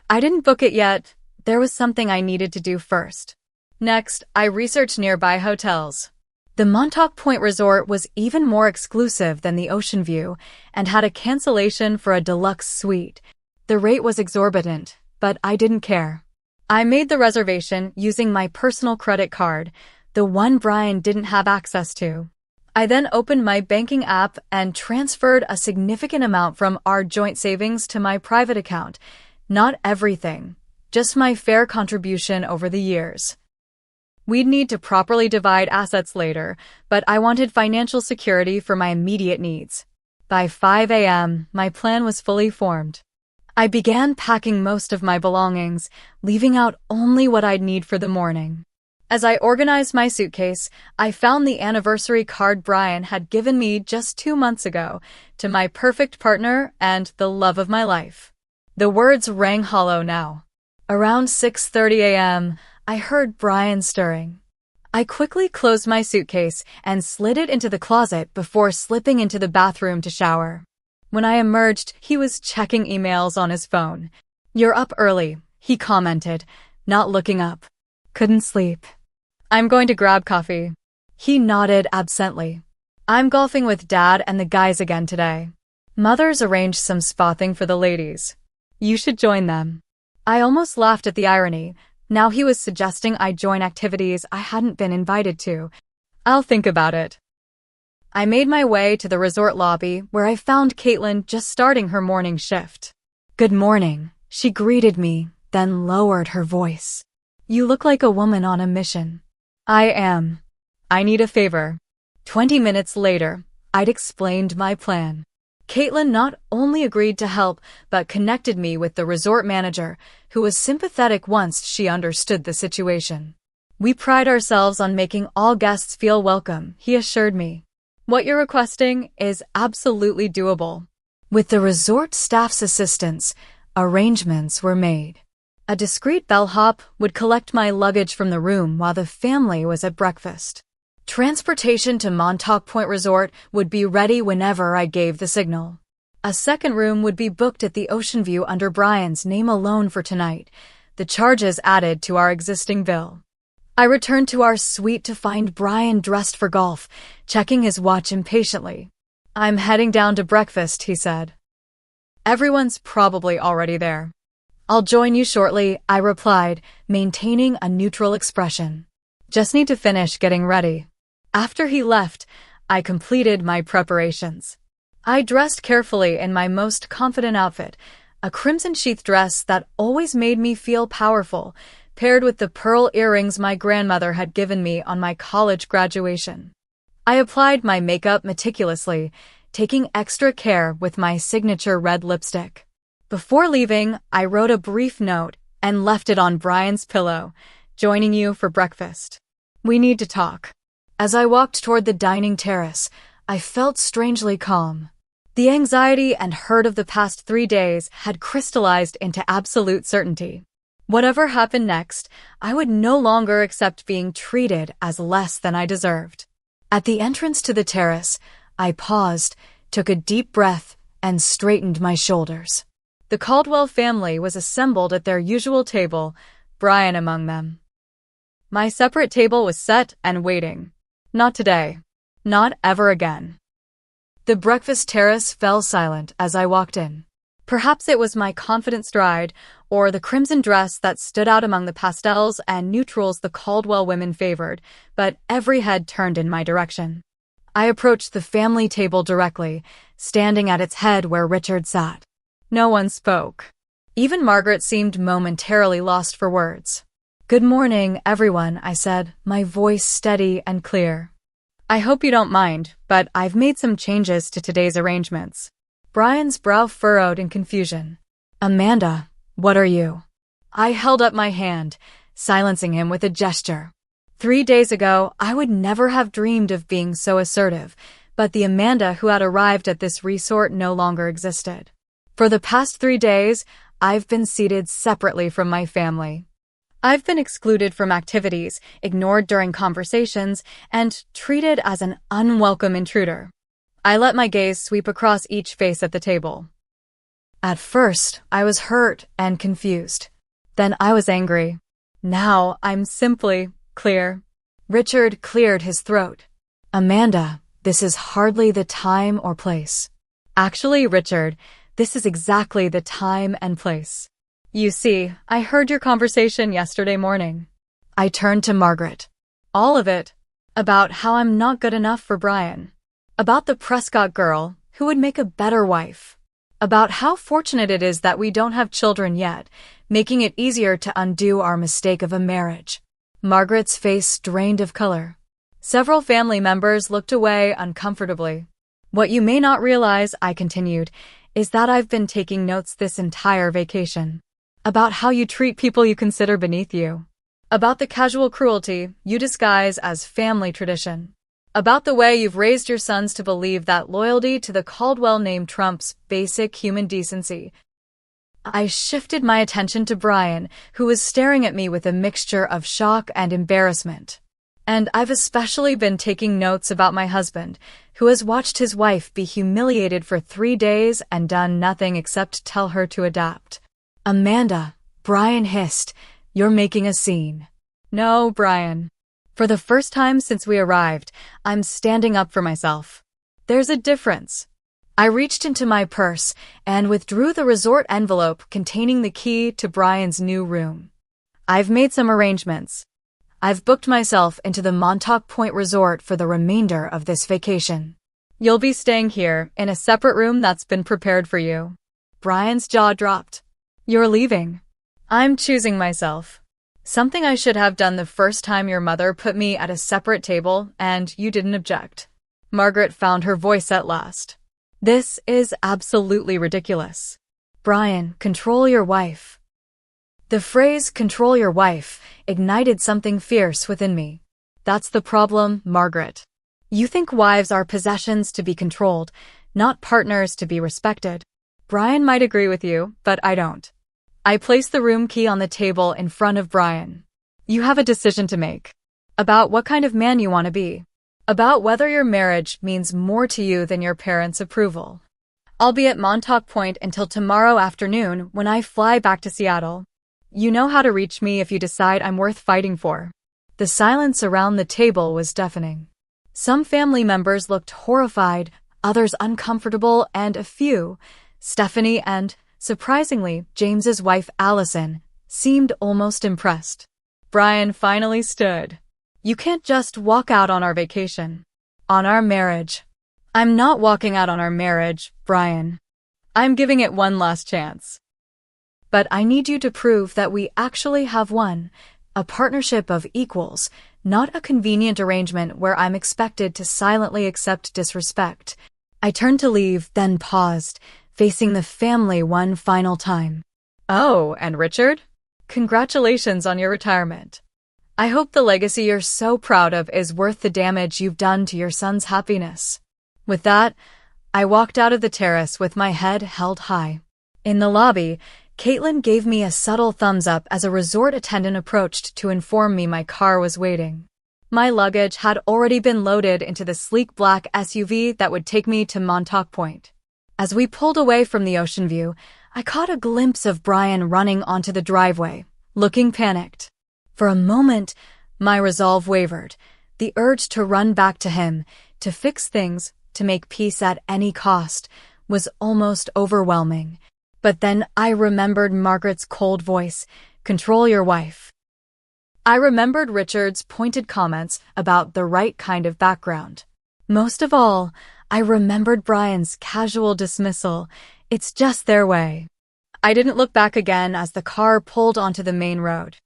I didn't book it yet. There was something I needed to do first. Next, I researched nearby hotels. The Montauk Point Resort was even more exclusive than the Ocean View and had a cancellation for a deluxe suite. The rate was exorbitant, but I didn't care. I made the reservation using my personal credit card, the one Brian didn't have access to. I then opened my banking app and transferred a significant amount from our joint savings to my private account. Not everything, just my fair contribution over the years. We'd need to properly divide assets later, but I wanted financial security for my immediate needs. By 5 a.m., my plan was fully formed. I began packing most of my belongings, leaving out only what I'd need for the morning. As I organized my suitcase, I found the anniversary card Brian had given me just 2 months ago, to my perfect partner and the love of my life. The words rang hollow now. Around 6:30 a.m., I heard Brian stirring. I quickly closed my suitcase and slid it into the closet before slipping into the bathroom to shower. When I emerged, he was checking emails on his phone. "You're up early," he commented, not looking up. "Couldn't sleep." "I'm going to grab coffee." He nodded absently. "I'm golfing with Dad and the guys again today. Mother's arranged some spa-thing for the ladies. You should join them." I almost laughed at the irony. Now he was suggesting I join activities I hadn't been invited to. "I'll think about it." I made my way to the resort lobby where I found Caitlin just starting her morning shift. "Good morning," she greeted me, then lowered her voice. "You look like a woman on a mission." "I am. I need a favor." 20 minutes later, I'd explained my plan. Caitlin not only agreed to help, but connected me with the resort manager, who was sympathetic once she understood the situation. "We pride ourselves on making all guests feel welcome," he assured me. "What you're requesting is absolutely doable. With the resort staff's assistance, arrangements were made. A discreet bellhop would collect my luggage from the room while the family was at breakfast. Transportation to Montauk Point Resort would be ready whenever I gave the signal. A second room would be booked at the Ocean View under Brian's name alone for tonight, the charges added to our existing bill. I returned to our suite to find Brian dressed for golf, checking his watch impatiently. "I'm heading down to breakfast," he said. "Everyone's probably already there." "I'll join you shortly," I replied, maintaining a neutral expression. "Just need to finish getting ready." After he left, I completed my preparations. I dressed carefully in my most confident outfit, a crimson sheath dress that always made me feel powerful, paired with the pearl earrings my grandmother had given me on my college graduation. I applied my makeup meticulously, taking extra care with my signature red lipstick. Before leaving, I wrote a brief note and left it on Brian's pillow, "Joining you for breakfast. We need to talk." As I walked toward the dining terrace, I felt strangely calm. The anxiety and hurt of the past 3 days had crystallized into absolute certainty. Whatever happened next, I would no longer accept being treated as less than I deserved. At the entrance to the terrace, I paused, took a deep breath, and straightened my shoulders. The Caldwell family was assembled at their usual table, Brian among them. My separate table was set and waiting. Not today. Not ever again. The breakfast terrace fell silent as I walked in. Perhaps it was my confident stride, or the crimson dress that stood out among the pastels and neutrals the Caldwell women favored, but every head turned in my direction. I approached the family table directly, standing at its head where Richard sat. No one spoke. Even Margaret seemed momentarily lost for words. "Good morning, everyone," I said, my voice steady and clear. "I hope you don't mind, but I've made some changes to today's arrangements." Brian's brow furrowed in confusion. "Amanda, what are you?" I held up my hand, silencing him with a gesture. 3 days ago, I would never have dreamed of being so assertive, but the Amanda who had arrived at this resort no longer existed. For the past 3 days, I've been seated separately from my family. I've been excluded from activities, ignored during conversations, and treated as an unwelcome intruder. I let my gaze sweep across each face at the table. At first, I was hurt and confused. Then I was angry. Now I'm simply clear. Richard cleared his throat. "Amanda, this is hardly the time or place." "Actually, Richard, this is exactly the time and place. You see, I heard your conversation yesterday morning." I turned to Margaret. "All of it. About how I'm not good enough for Brian. About the Prescott girl, who would make a better wife. About how fortunate it is that we don't have children yet, making it easier to undo our mistake of a marriage." Margaret's face drained of color. Several family members looked away uncomfortably. "What you may not realize," I continued, "is that I've been taking notes this entire vacation. About how you treat people you consider beneath you. About the casual cruelty you disguise as family tradition. About the way you've raised your sons to believe that loyalty to the Caldwell name trumps basic human decency." I shifted my attention to Brian, who was staring at me with a mixture of shock and embarrassment. "And I've especially been taking notes about my husband, who has watched his wife be humiliated for 3 days and done nothing except tell her to adapt." "Amanda," Brian hissed, "you're making a scene." "No, Brian. For the first time since we arrived, I'm standing up for myself. There's a difference." I reached into my purse and withdrew the resort envelope containing the key to Brian's new room. "I've made some arrangements. I've booked myself into the Montauk Point Resort for the remainder of this vacation. You'll be staying here in a separate room that's been prepared for you." Brian's jaw dropped. "You're leaving?" "I'm choosing myself. Something I should have done the first time your mother put me at a separate table and you didn't object." Margaret found her voice at last. "This is absolutely ridiculous. Brian, control your wife." The phrase "control your wife" ignited something fierce within me. "That's the problem, Margaret. You think wives are possessions to be controlled, not partners to be respected. Brian might agree with you, but I don't. I placed the room key on the table in front of Brian. You have a decision to make. About what kind of man you want to be. About whether your marriage means more to you than your parents' approval. I'll be at Montauk Point until tomorrow afternoon when I fly back to Seattle. You know how to reach me if you decide I'm worth fighting for. The silence around the table was deafening. Some family members looked horrified, others uncomfortable, and a few, Stephanie and, surprisingly, James's wife Allison, seemed almost impressed. Brian finally stood. You can't just walk out on our vacation. On our marriage. I'm not walking out on our marriage, Brian. I'm giving it one last chance. But I need you to prove that we actually have one, a partnership of equals, not a convenient arrangement where I'm expected to silently accept disrespect. I turned to leave, then paused, facing the family one final time. Oh, and Richard? Congratulations on your retirement. I hope the legacy you're so proud of is worth the damage you've done to your son's happiness. With that, I walked out of the terrace with my head held high. In the lobby, Caitlin gave me a subtle thumbs up as a resort attendant approached to inform me my car was waiting. My luggage had already been loaded into the sleek black SUV that would take me to Montauk Point. As we pulled away from the ocean view, I caught a glimpse of Brian running onto the driveway, looking panicked. For a moment, my resolve wavered. The urge to run back to him, to fix things, to make peace at any cost, was almost overwhelming. But then I remembered Margaret's cold voice, "Control your wife." I remembered Richard's pointed comments about the right kind of background. Most of all, I remembered Brian's casual dismissal, "It's just their way." I didn't look back again as the car pulled onto the main road.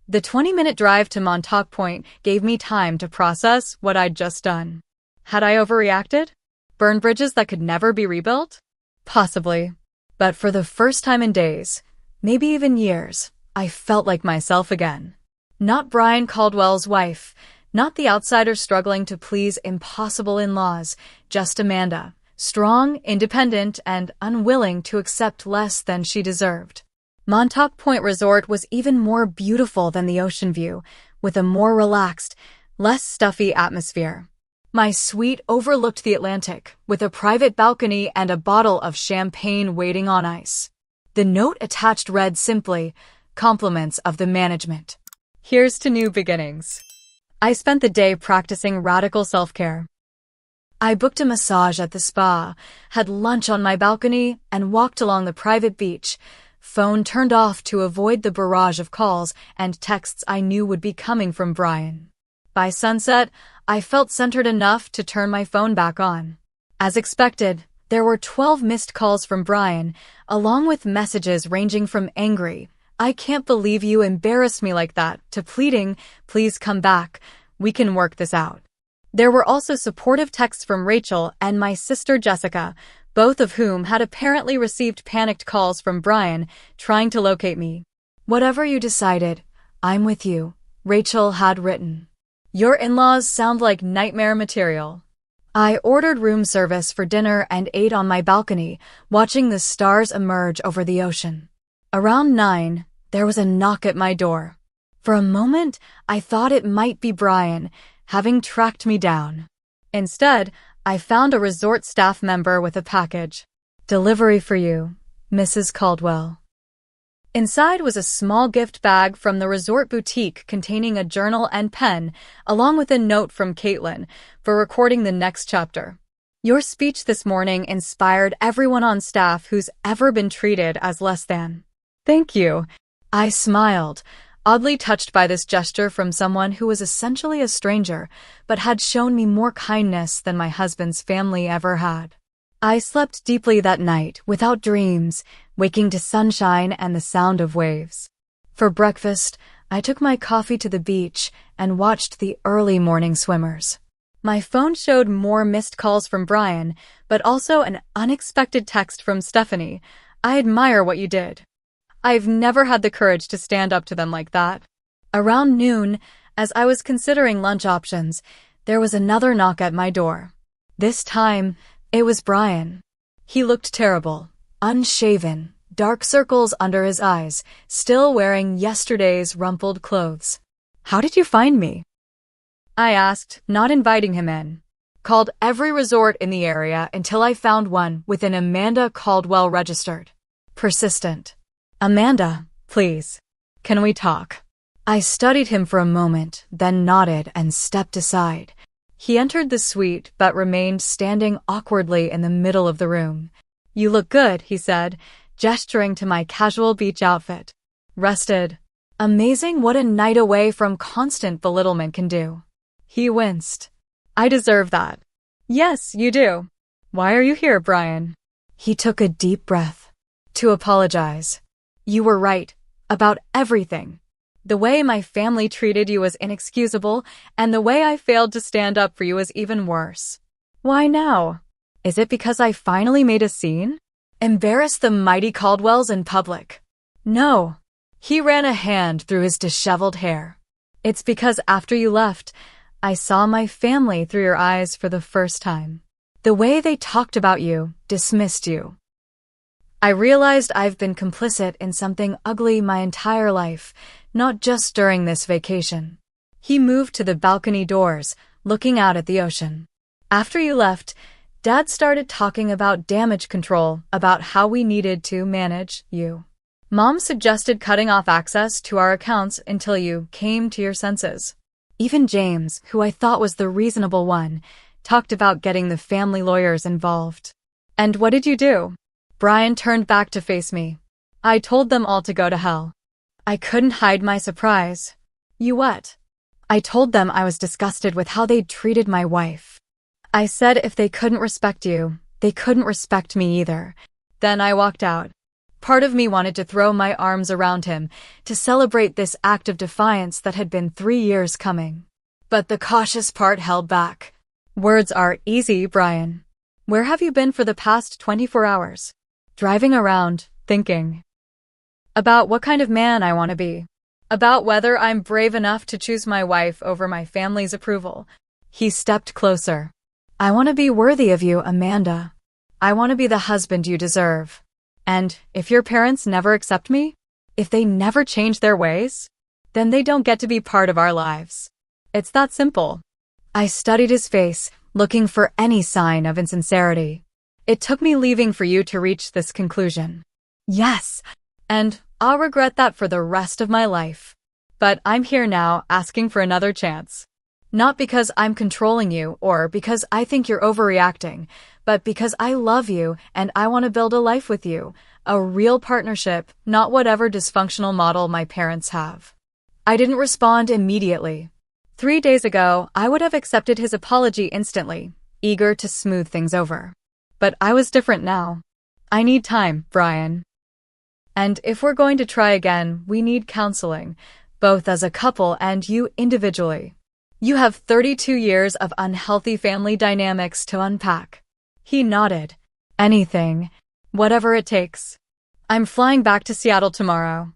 The 20-minute drive to Montauk Point gave me time to process what I'd just done. Had I overreacted? Burned bridges that could never be rebuilt? Possibly. But for the first time in days, maybe even years, I felt like myself again. Not Brian Caldwell's wife, not the outsider struggling to please impossible in-laws, just Amanda, strong, independent, and unwilling to accept less than she deserved. Montauk Point Resort was even more beautiful than the ocean view, with a more relaxed, less stuffy atmosphere. My suite overlooked the Atlantic, with a private balcony and a bottle of champagne waiting on ice. The note attached read simply, "Compliments of the management. Here's to new beginnings." I spent the day practicing radical self-care. I booked a massage at the spa, had lunch on my balcony, and walked along the private beach, phone turned off to avoid the barrage of calls and texts I knew would be coming from Brian. By sunset, I felt centered enough to turn my phone back on. As expected, there were 12 missed calls from Brian, along with messages ranging from angry, "I can't believe you embarrassed me like that," to pleading, "Please come back, we can work this out." There were also supportive texts from Rachel and my sister Jessica, both of whom had apparently received panicked calls from Brian trying to locate me. "Whatever you decided, I'm with you," Rachel had written. "Your in-laws sound like nightmare material." I ordered room service for dinner and ate on my balcony, watching the stars emerge over the ocean. Around 9, there was a knock at my door. For a moment, I thought it might be Brian, having tracked me down. Instead, I found a resort staff member with a package. "Delivery for you, Mrs. Caldwell." Inside was a small gift bag from the resort boutique containing a journal and pen, along with a note from Caitlin for recording the next chapter. "Your speech this morning inspired everyone on staff who's ever been treated as less than." "Thank you." I smiled, oddly touched by this gesture from someone who was essentially a stranger, but had shown me more kindness than my husband's family ever had. I slept deeply that night, without dreams, waking to sunshine and the sound of waves. For breakfast, I took my coffee to the beach and watched the early morning swimmers. My phone showed more missed calls from Brian, but also an unexpected text from Stephanie. "I admire what you did." I've never had the courage to stand up to them like that. Around noon, as I was considering lunch options, there was another knock at my door. This time, It was Brian. He looked terrible, unshaven, dark circles under his eyes, still wearing yesterday's rumpled clothes. "How did you find me?" I asked, not inviting him in. Called every resort in the area until I found one with an Amanda Caldwell registered. Persistent. "Amanda, please. Can we talk?" I studied him for a moment, then nodded and stepped aside. He entered the suite but remained standing awkwardly in the middle of the room. "You look good," he said, gesturing to my casual beach outfit. "Rested." Amazing what a night away from constant belittlement can do. He winced. "I deserve that." "Yes, you do. Why are you here, Brian?" He took a deep breath. "To apologize. You were right. About everything. The way my family treated you was inexcusable, and the way I failed to stand up for you was even worse." "Why now? Is it because I finally made a scene? Embarrassed the mighty Caldwells in public?" "No." He ran a hand through his disheveled hair. "It's because after you left, I saw my family through your eyes for the first time. The way they talked about you, dismissed you. I realized I've been complicit in something ugly my entire life, not just during this vacation." He moved to the balcony doors, looking out at the ocean. "After you left, Dad started talking about damage control, about how we needed to manage you. Mom suggested cutting off access to our accounts until you came to your senses. Even James, who I thought was the reasonable one, talked about getting the family lawyers involved." "And what did you do?" Brian turned back to face me. "I told them all to go to hell." I couldn't hide my surprise. "You what?" "I told them I was disgusted with how they'd treated my wife. I said if they couldn't respect you, they couldn't respect me either." Then I walked out. Part of me wanted to throw my arms around him, to celebrate this act of defiance that had been 3 years coming. But the cautious part held back. "Words are easy, Brian. Where have you been for the past 24 hours? Driving around, thinking. About what kind of man I want to be. About whether I'm brave enough to choose my wife over my family's approval." He stepped closer. "I want to be worthy of you, Amanda. I want to be the husband you deserve. And if your parents never accept me, if they never change their ways, then they don't get to be part of our lives. It's that simple." I studied his face, looking for any sign of insincerity. "It took me leaving for you to reach this conclusion." "Yes, and I'll regret that for the rest of my life. But I'm here now asking for another chance. Not because I'm controlling you or because I think you're overreacting, but because I love you and I want to build a life with you, a real partnership, not whatever dysfunctional model my parents have." I didn't respond immediately. 3 days ago, I would have accepted his apology instantly, eager to smooth things over. But I was different now. "I need time, Brian. And if we're going to try again, we need counseling, both as a couple and you individually. You have 32 years of unhealthy family dynamics to unpack." He nodded. "Anything. Whatever it takes. I'm flying back to Seattle tomorrow.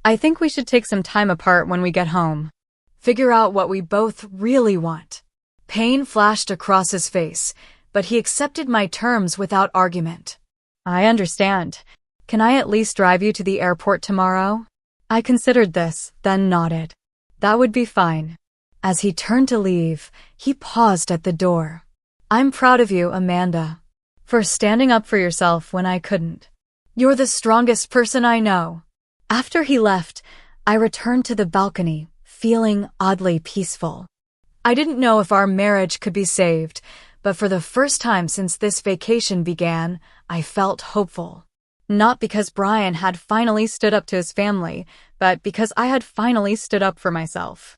I think we should take some time apart when we get home. Figure out what we both really want." Pain flashed across his face, but he accepted my terms without argument. "I understand. Can I at least drive you to the airport tomorrow?" I considered this, then nodded. "That would be fine." As he turned to leave, he paused at the door. "I'm proud of you, Amanda, for standing up for yourself when I couldn't. You're the strongest person I know." After he left, I returned to the balcony, feeling oddly peaceful. I didn't know if our marriage could be saved, but for the first time since this vacation began, I felt hopeful. Not because Brian had finally stood up to his family, but because I had finally stood up for myself.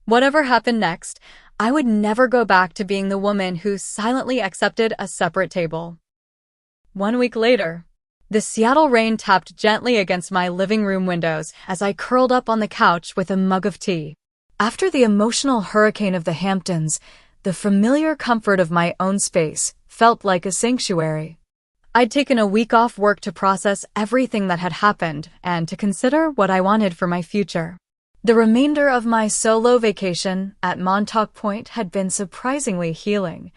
Whatever happened next, I would never go back to being the woman who silently accepted a separate table. 1 week later, the Seattle rain tapped gently against my living room windows as I curled up on the couch with a mug of tea. After the emotional hurricane of the Hamptons, the familiar comfort of my own space felt like a sanctuary. I'd taken a week off work to process everything that had happened and to consider what I wanted for my future. The remainder of my solo vacation at Montauk Point had been surprisingly healing.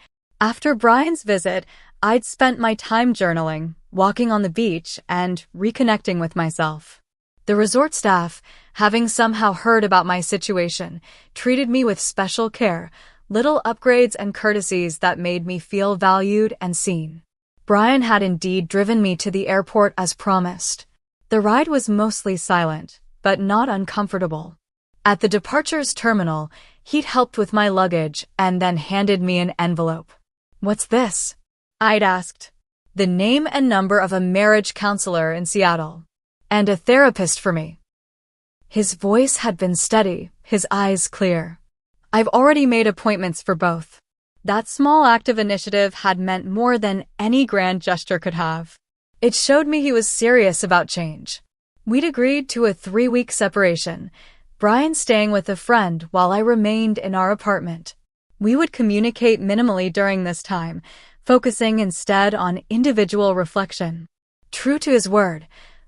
After Brian's visit, I'd spent my time journaling, walking on the beach, and reconnecting with myself. The resort staff, having somehow heard about my situation, treated me with special care, little upgrades and courtesies that made me feel valued and seen. Brian had indeed driven me to the airport as promised. The ride was mostly silent, but not uncomfortable. At the departures terminal, he'd helped with my luggage and then handed me an envelope. "What's this?" I'd asked. "The name and number of a marriage counselor in Seattle. And a therapist for me." His voice had been steady, his eyes clear. "I've already made appointments for both." That small act of initiative had meant more than any grand gesture could have. It showed me he was serious about change. We'd agreed to a 3-week separation, Brian staying with a friend while I remained in our apartment. We would communicate minimally during this time, focusing instead on individual reflection. True to his word,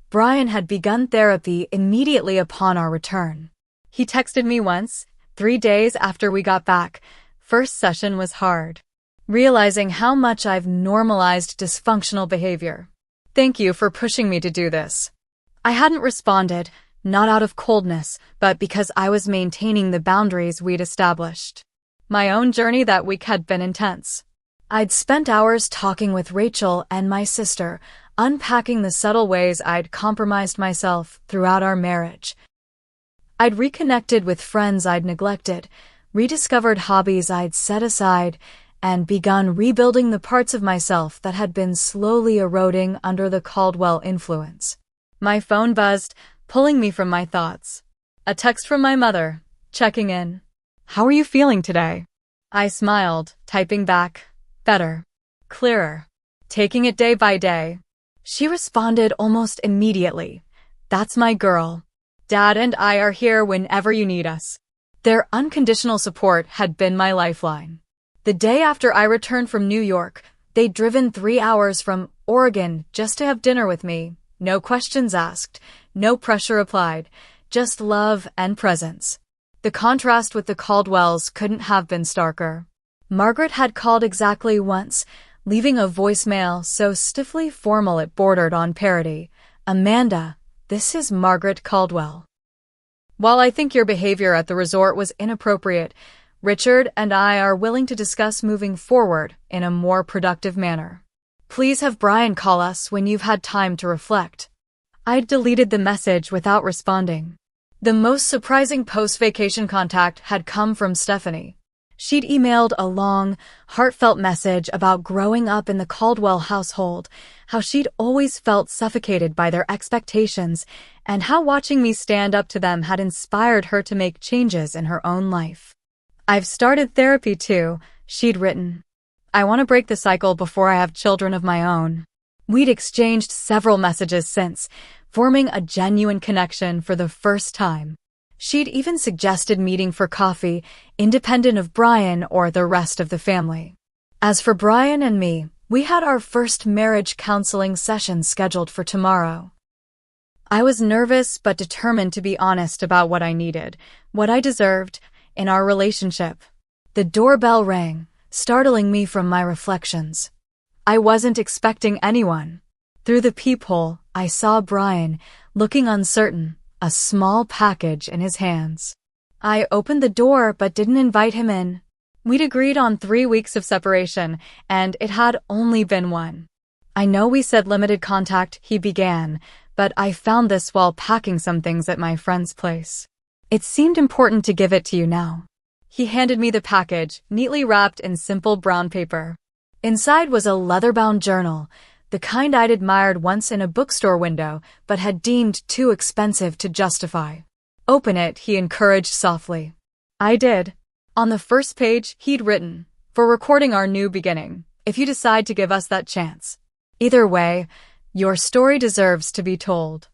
Brian had begun therapy immediately upon our return. He texted me once, 3 days after we got back. "First session was hard. Realizing how much I've normalized dysfunctional behavior. Thank you for pushing me to do this." I hadn't responded, not out of coldness, but because I was maintaining the boundaries we'd established. My own journey that week had been intense. I'd spent hours talking with Rachel and my sister, unpacking the subtle ways I'd compromised myself throughout our marriage. I'd reconnected with friends I'd neglected, rediscovered hobbies I'd set aside, and begun rebuilding the parts of myself that had been slowly eroding under the Caldwell influence. My phone buzzed, pulling me from my thoughts. A text from my mother, checking in. "How are you feeling today?" I smiled, typing back, "Better. Clearer. Taking it day by day." She responded almost immediately. "That's my girl. Dad and I are here whenever you need us." Their unconditional support had been my lifeline. The day after I returned from New York, they'd driven 3 hours from Oregon just to have dinner with me. No questions asked, no pressure applied, just love and presence. The contrast with the Caldwells couldn't have been starker. Margaret had called exactly once, leaving a voicemail so stiffly formal it bordered on parody. "Amanda, this is Margaret Caldwell. While I think your behavior at the resort was inappropriate, Richard and I are willing to discuss moving forward in a more productive manner. Please have Brian call us when you've had time to reflect." I'd deleted the message without responding. The most surprising post-vacation contact had come from Stephanie. She'd emailed a long, heartfelt message about growing up in the Caldwell household, how she'd always felt suffocated by their expectations, and how watching me stand up to them had inspired her to make changes in her own life. "I've started therapy too," she'd written. "I want to break the cycle before I have children of my own." We'd exchanged several messages since, forming a genuine connection for the first time. She'd even suggested meeting for coffee, independent of Brian or the rest of the family. As for Brian and me, we had our first marriage counseling session scheduled for tomorrow. I was nervous but determined to be honest about what I needed, what I deserved, in our relationship. The doorbell rang, startling me from my reflections. I wasn't expecting anyone. Through the peephole, I saw Brian, looking uncertain, a small package in his hands. I opened the door but didn't invite him in. We'd agreed on 3 weeks of separation, and it had only been 1. "I know we said limited contact," he began, "but I found this while packing some things at my friend's place. It seemed important to give it to you now." He handed me the package, neatly wrapped in simple brown paper. Inside was a leather-bound journal, the kind I'd admired once in a bookstore window, but had deemed too expensive to justify. "Open it," he encouraged softly. I did. On the first page, he'd written, "For recording our new beginning, if you decide to give us that chance. Either way, your story deserves to be told."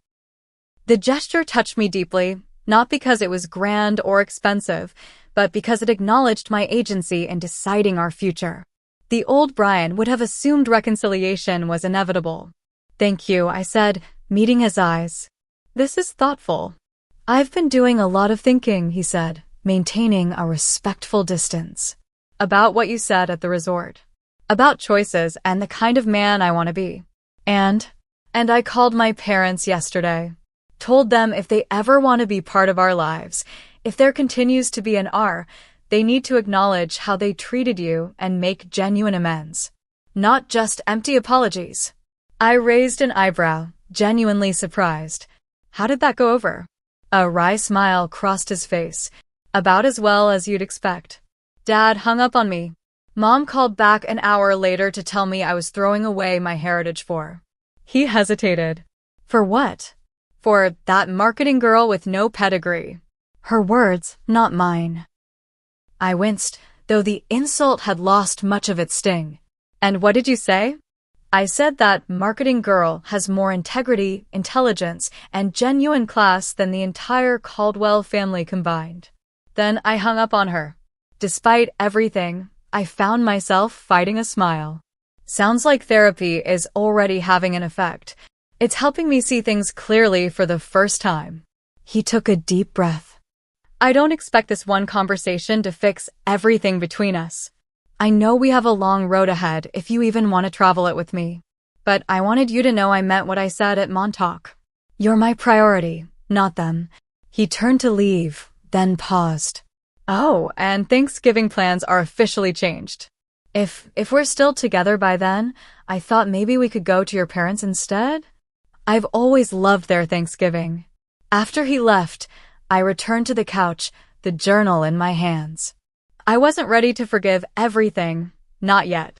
The gesture touched me deeply, not because it was grand or expensive, but because it acknowledged my agency in deciding our future. The old Brian would have assumed reconciliation was inevitable. "Thank you," I said, meeting his eyes. "This is thoughtful." "I've been doing a lot of thinking," he said, maintaining a respectful distance. "About what you said at the resort." about choices and the kind of man I want to be. And I called my parents yesterday. Told them if they ever want to be part of our lives, if there continues to be an R, they need to acknowledge how they treated you and make genuine amends. Not just empty apologies. I raised an eyebrow, genuinely surprised. How did that go over? A wry smile crossed his face. About as well as you'd expect. Dad hung up on me. Mom called back an hour later to tell me I was throwing away my heritage for. He hesitated. For what? For that marketing girl with no pedigree. Her words, not mine. I winced, though the insult had lost much of its sting. And what did you say? I said that marketing girl has more integrity, intelligence, and genuine class than the entire Caldwell family combined. Then I hung up on her. Despite everything, I found myself fighting a smile. Sounds like therapy is already having an effect. It's helping me see things clearly for the first time. He took a deep breath. I don't expect this one conversation to fix everything between us. I know we have a long road ahead if you even want to travel it with me. But I wanted you to know I meant what I said at Montauk. You're my priority, not them. He turned to leave, then paused. Oh, and Thanksgiving plans are officially changed. If we're still together by then, I thought maybe we could go to your parents instead? I've always loved their Thanksgiving. After he left, I returned to the couch, the journal in my hands. I wasn't ready to forgive everything, not yet.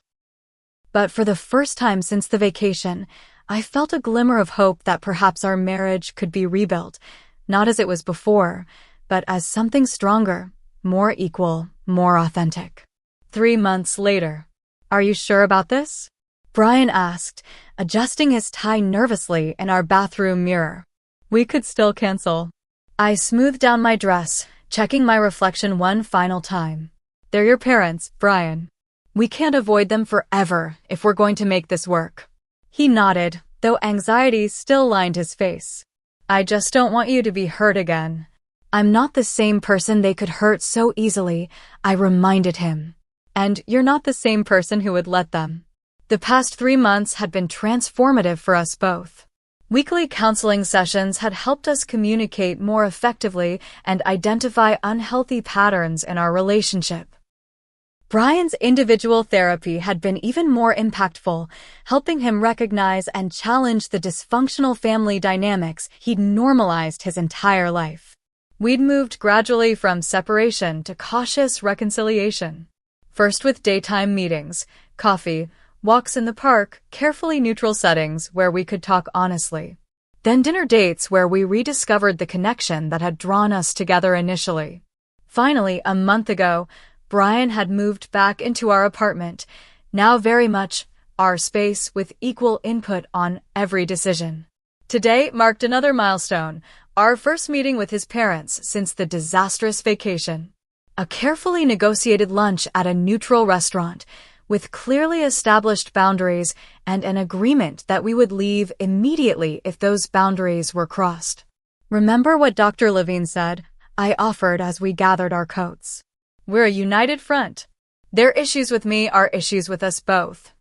But for the first time since the vacation, I felt a glimmer of hope that perhaps our marriage could be rebuilt, not as it was before, but as something stronger, more equal, more authentic. 3 months later. Are you sure about this? Brian asked, adjusting his tie nervously in our bathroom mirror. We could still cancel. I smoothed down my dress, checking my reflection one final time. They're your parents, Brian. We can't avoid them forever if we're going to make this work. He nodded, though anxiety still lined his face. I just don't want you to be hurt again. I'm not the same person they could hurt so easily, I reminded him. And you're not the same person who would let them. The past 3 months had been transformative for us both. Weekly counseling sessions had helped us communicate more effectively and identify unhealthy patterns in our relationship. Brian's individual therapy had been even more impactful, helping him recognize and challenge the dysfunctional family dynamics he'd normalized his entire life. We'd moved gradually from separation to cautious reconciliation. First with daytime meetings, coffee, walks in the park, carefully neutral settings where we could talk honestly. Then dinner dates where we rediscovered the connection that had drawn us together initially. Finally, a month ago, Brian had moved back into our apartment, now very much our space with equal input on every decision. Today marked another milestone, our first meeting with his parents since the disastrous vacation. A carefully negotiated lunch at a neutral restaurant, with clearly established boundaries and an agreement that we would leave immediately if those boundaries were crossed. Remember what Dr. Levine said? I offered as we gathered our coats. We're a united front. Their issues with me are issues with us both.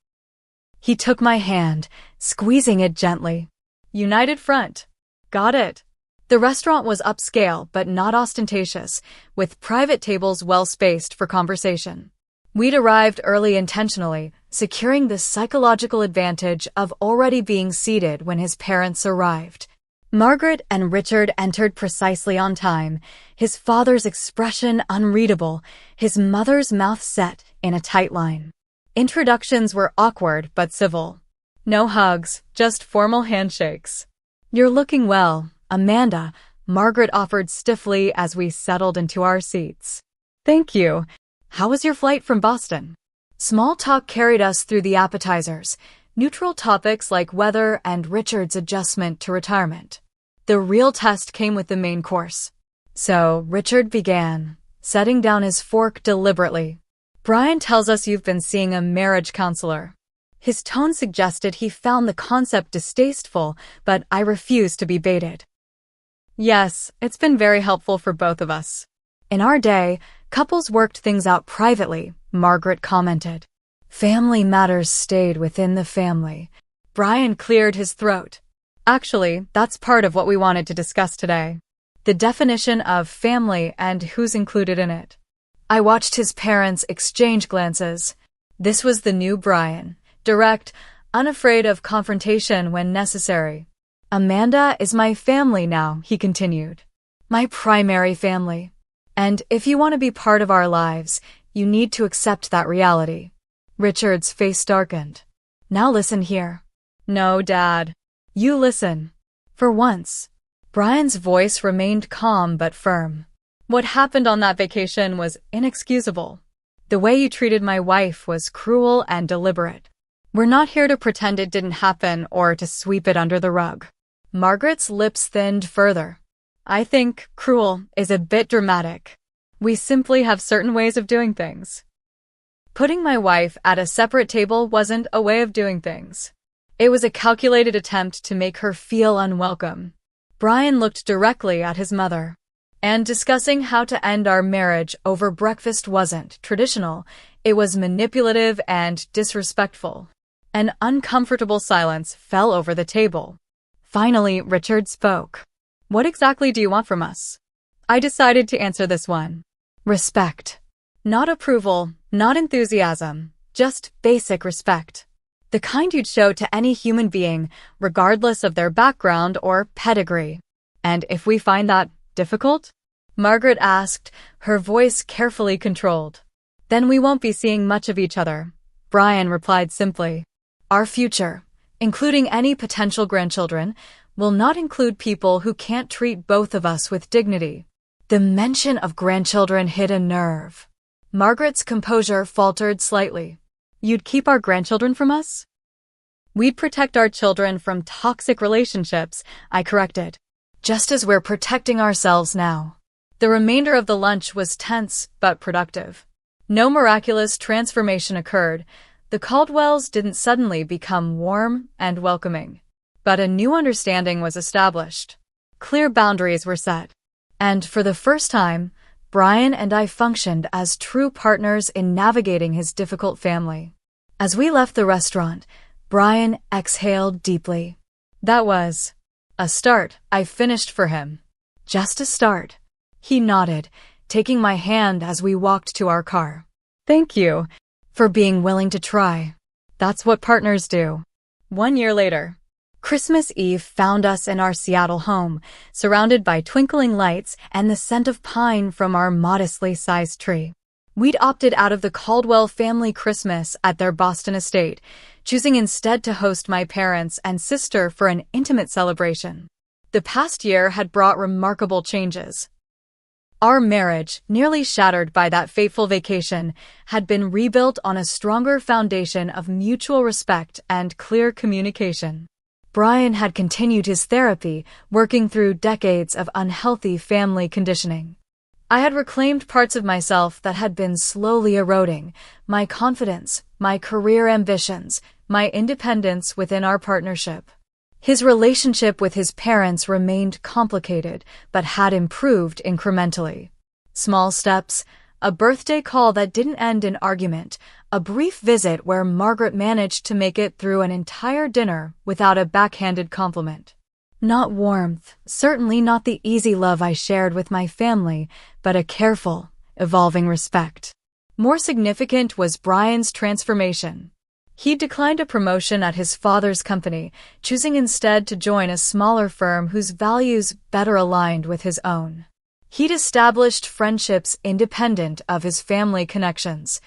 He took my hand, squeezing it gently. United front. Got it. The restaurant was upscale but not ostentatious, with private tables well spaced for conversation. We'd arrived early intentionally, securing the psychological advantage of already being seated when his parents arrived. Margaret and Richard entered precisely on time, his father's expression unreadable, his mother's mouth set in a tight line. Introductions were awkward but civil. No hugs, just formal handshakes. You're looking well, Amanda, Margaret offered stiffly as we settled into our seats. Thank you. How was your flight from Boston? Small talk carried us through the appetizers, neutral topics like weather and Richard's adjustment to retirement. The real test came with the main course. So, Richard began, setting down his fork deliberately. Brian tells us you've been seeing a marriage counselor. His tone suggested he found the concept distasteful, but I refused to be baited. Yes, it's been very helpful for both of us. In our day, couples worked things out privately, Margaret commented. Family matters stayed within the family. Brian cleared his throat. Actually, that's part of what we wanted to discuss today. The definition of family and who's included in it. I watched his parents exchange glances. This was the new Brian, direct, unafraid of confrontation when necessary. Amanda is my family now, he continued. My primary family. And if you want to be part of our lives, you need to accept that reality. Richard's face darkened. Now listen here. No, Dad. You listen. For once. Brian's voice remained calm but firm. What happened on that vacation was inexcusable. The way you treated my wife was cruel and deliberate. We're not here to pretend it didn't happen or to sweep it under the rug. Margaret's lips thinned further. I think cruel is a bit dramatic. We simply have certain ways of doing things. Putting my wife at a separate table wasn't a way of doing things. It was a calculated attempt to make her feel unwelcome. Brian looked directly at his mother. And discussing how to end our marriage over breakfast wasn't traditional. It was manipulative and disrespectful. An uncomfortable silence fell over the table. Finally, Richard spoke. What exactly do you want from us? I decided to answer this one. Respect. Not approval, not enthusiasm, just basic respect. The kind you'd show to any human being, regardless of their background or pedigree. And if we find that difficult? Margaret asked, her voice carefully controlled. Then we won't be seeing much of each other. Brian replied simply. Our future, including any potential grandchildren, will not include people who can't treat both of us with dignity. The mention of grandchildren hit a nerve. Margaret's composure faltered slightly. You'd keep our grandchildren from us? We'd protect our children from toxic relationships, I corrected. Just as we're protecting ourselves now. The remainder of the lunch was tense but productive. No miraculous transformation occurred. The Caldwells didn't suddenly become warm and welcoming. But a new understanding was established. Clear boundaries were set. And for the first time, Brian and I functioned as true partners in navigating his difficult family. As we left the restaurant, Brian exhaled deeply. That was a start. I finished for him. Just a start. He nodded, taking my hand as we walked to our car. Thank you for being willing to try. That's what partners do. 1 year later, Christmas Eve found us in our Seattle home, surrounded by twinkling lights and the scent of pine from our modestly sized tree. We'd opted out of the Caldwell family Christmas at their Boston estate, choosing instead to host my parents and sister for an intimate celebration. The past year had brought remarkable changes. Our marriage, nearly shattered by that fateful vacation, had been rebuilt on a stronger foundation of mutual respect and clear communication. Brian had continued his therapy, working through decades of unhealthy family conditioning. I had reclaimed parts of myself that had been slowly eroding, my confidence, my career ambitions, my independence within our partnership. His relationship with his parents remained complicated, but had improved incrementally. Small steps, a birthday call that didn't end in argument, a brief visit where Margaret managed to make it through an entire dinner without a backhanded compliment. Not warmth, certainly not the easy love I shared with my family, but a careful, evolving respect. More significant was Brian's transformation. He declined a promotion at his father's company, choosing instead to join a smaller firm whose values better aligned with his own. He'd established friendships independent of his family connections.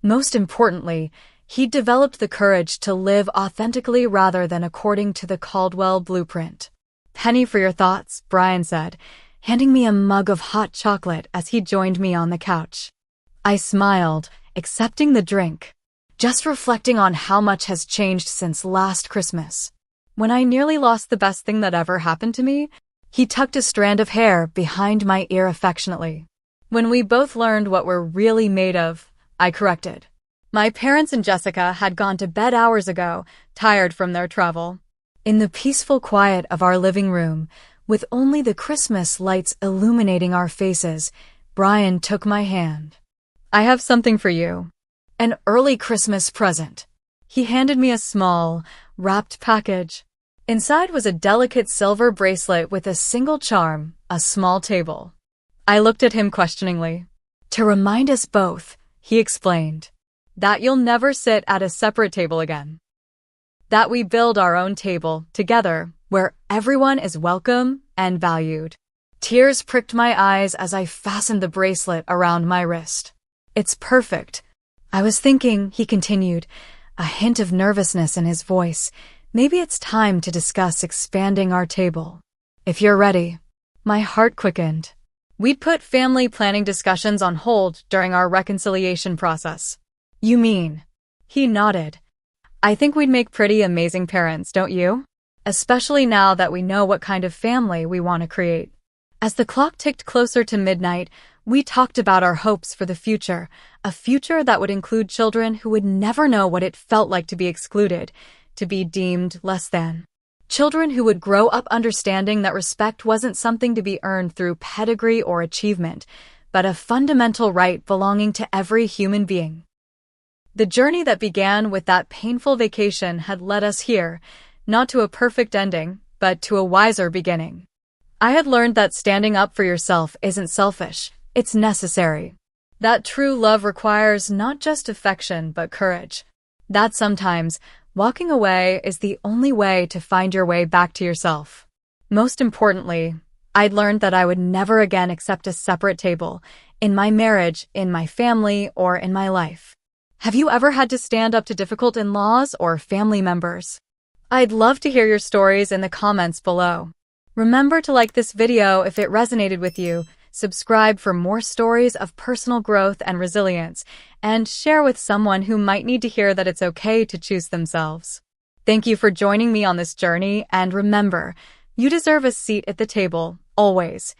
Most importantly, he'd developed the courage to live authentically rather than according to the Caldwell blueprint. Penny for your thoughts, Brian said, handing me a mug of hot chocolate as he joined me on the couch. I smiled, accepting the drink. Just reflecting on how much has changed since last Christmas. When I nearly lost the best thing that ever happened to me, he tucked a strand of hair behind my ear affectionately. When we both learned what we're really made of, I corrected. My parents and Jessica had gone to bed hours ago, tired from their travel. In the peaceful quiet of our living room, with only the Christmas lights illuminating our faces, Brian took my hand. I have something for you. An early Christmas present. He handed me a small, wrapped package. Inside was a delicate silver bracelet with a single charm, a small table. I looked at him questioningly. To remind us both, he explained, that you'll never sit at a separate table again. That we build our own table, together, where everyone is welcome and valued. Tears pricked my eyes as I fastened the bracelet around my wrist. It's perfect. I was thinking, he continued, a hint of nervousness in his voice. Maybe it's time to discuss expanding our table. If you're ready. My heart quickened. We'd put family planning discussions on hold during our reconciliation process. You mean? He nodded. I think we'd make pretty amazing parents, don't you? Especially now that we know what kind of family we want to create. As the clock ticked closer to midnight, we talked about our hopes for the future, a future that would include children who would never know what it felt like to be excluded, to be deemed less than. Children who would grow up understanding that respect wasn't something to be earned through pedigree or achievement, but a fundamental right belonging to every human being. The journey that began with that painful vacation had led us here, not to a perfect ending, but to a wiser beginning. I had learned that standing up for yourself isn't selfish, it's necessary. That true love requires not just affection, but courage. That sometimes, walking away is the only way to find your way back to yourself. Most importantly, I'd learned that I would never again accept a separate table, in my marriage, in my family, or in my life. Have you ever had to stand up to difficult in-laws or family members? I'd love to hear your stories in the comments below. Remember to like this video if it resonated with you, subscribe for more stories of personal growth and resilience, and share with someone who might need to hear that it's okay to choose themselves. Thank you for joining me on this journey, and remember, you deserve a seat at the table, always.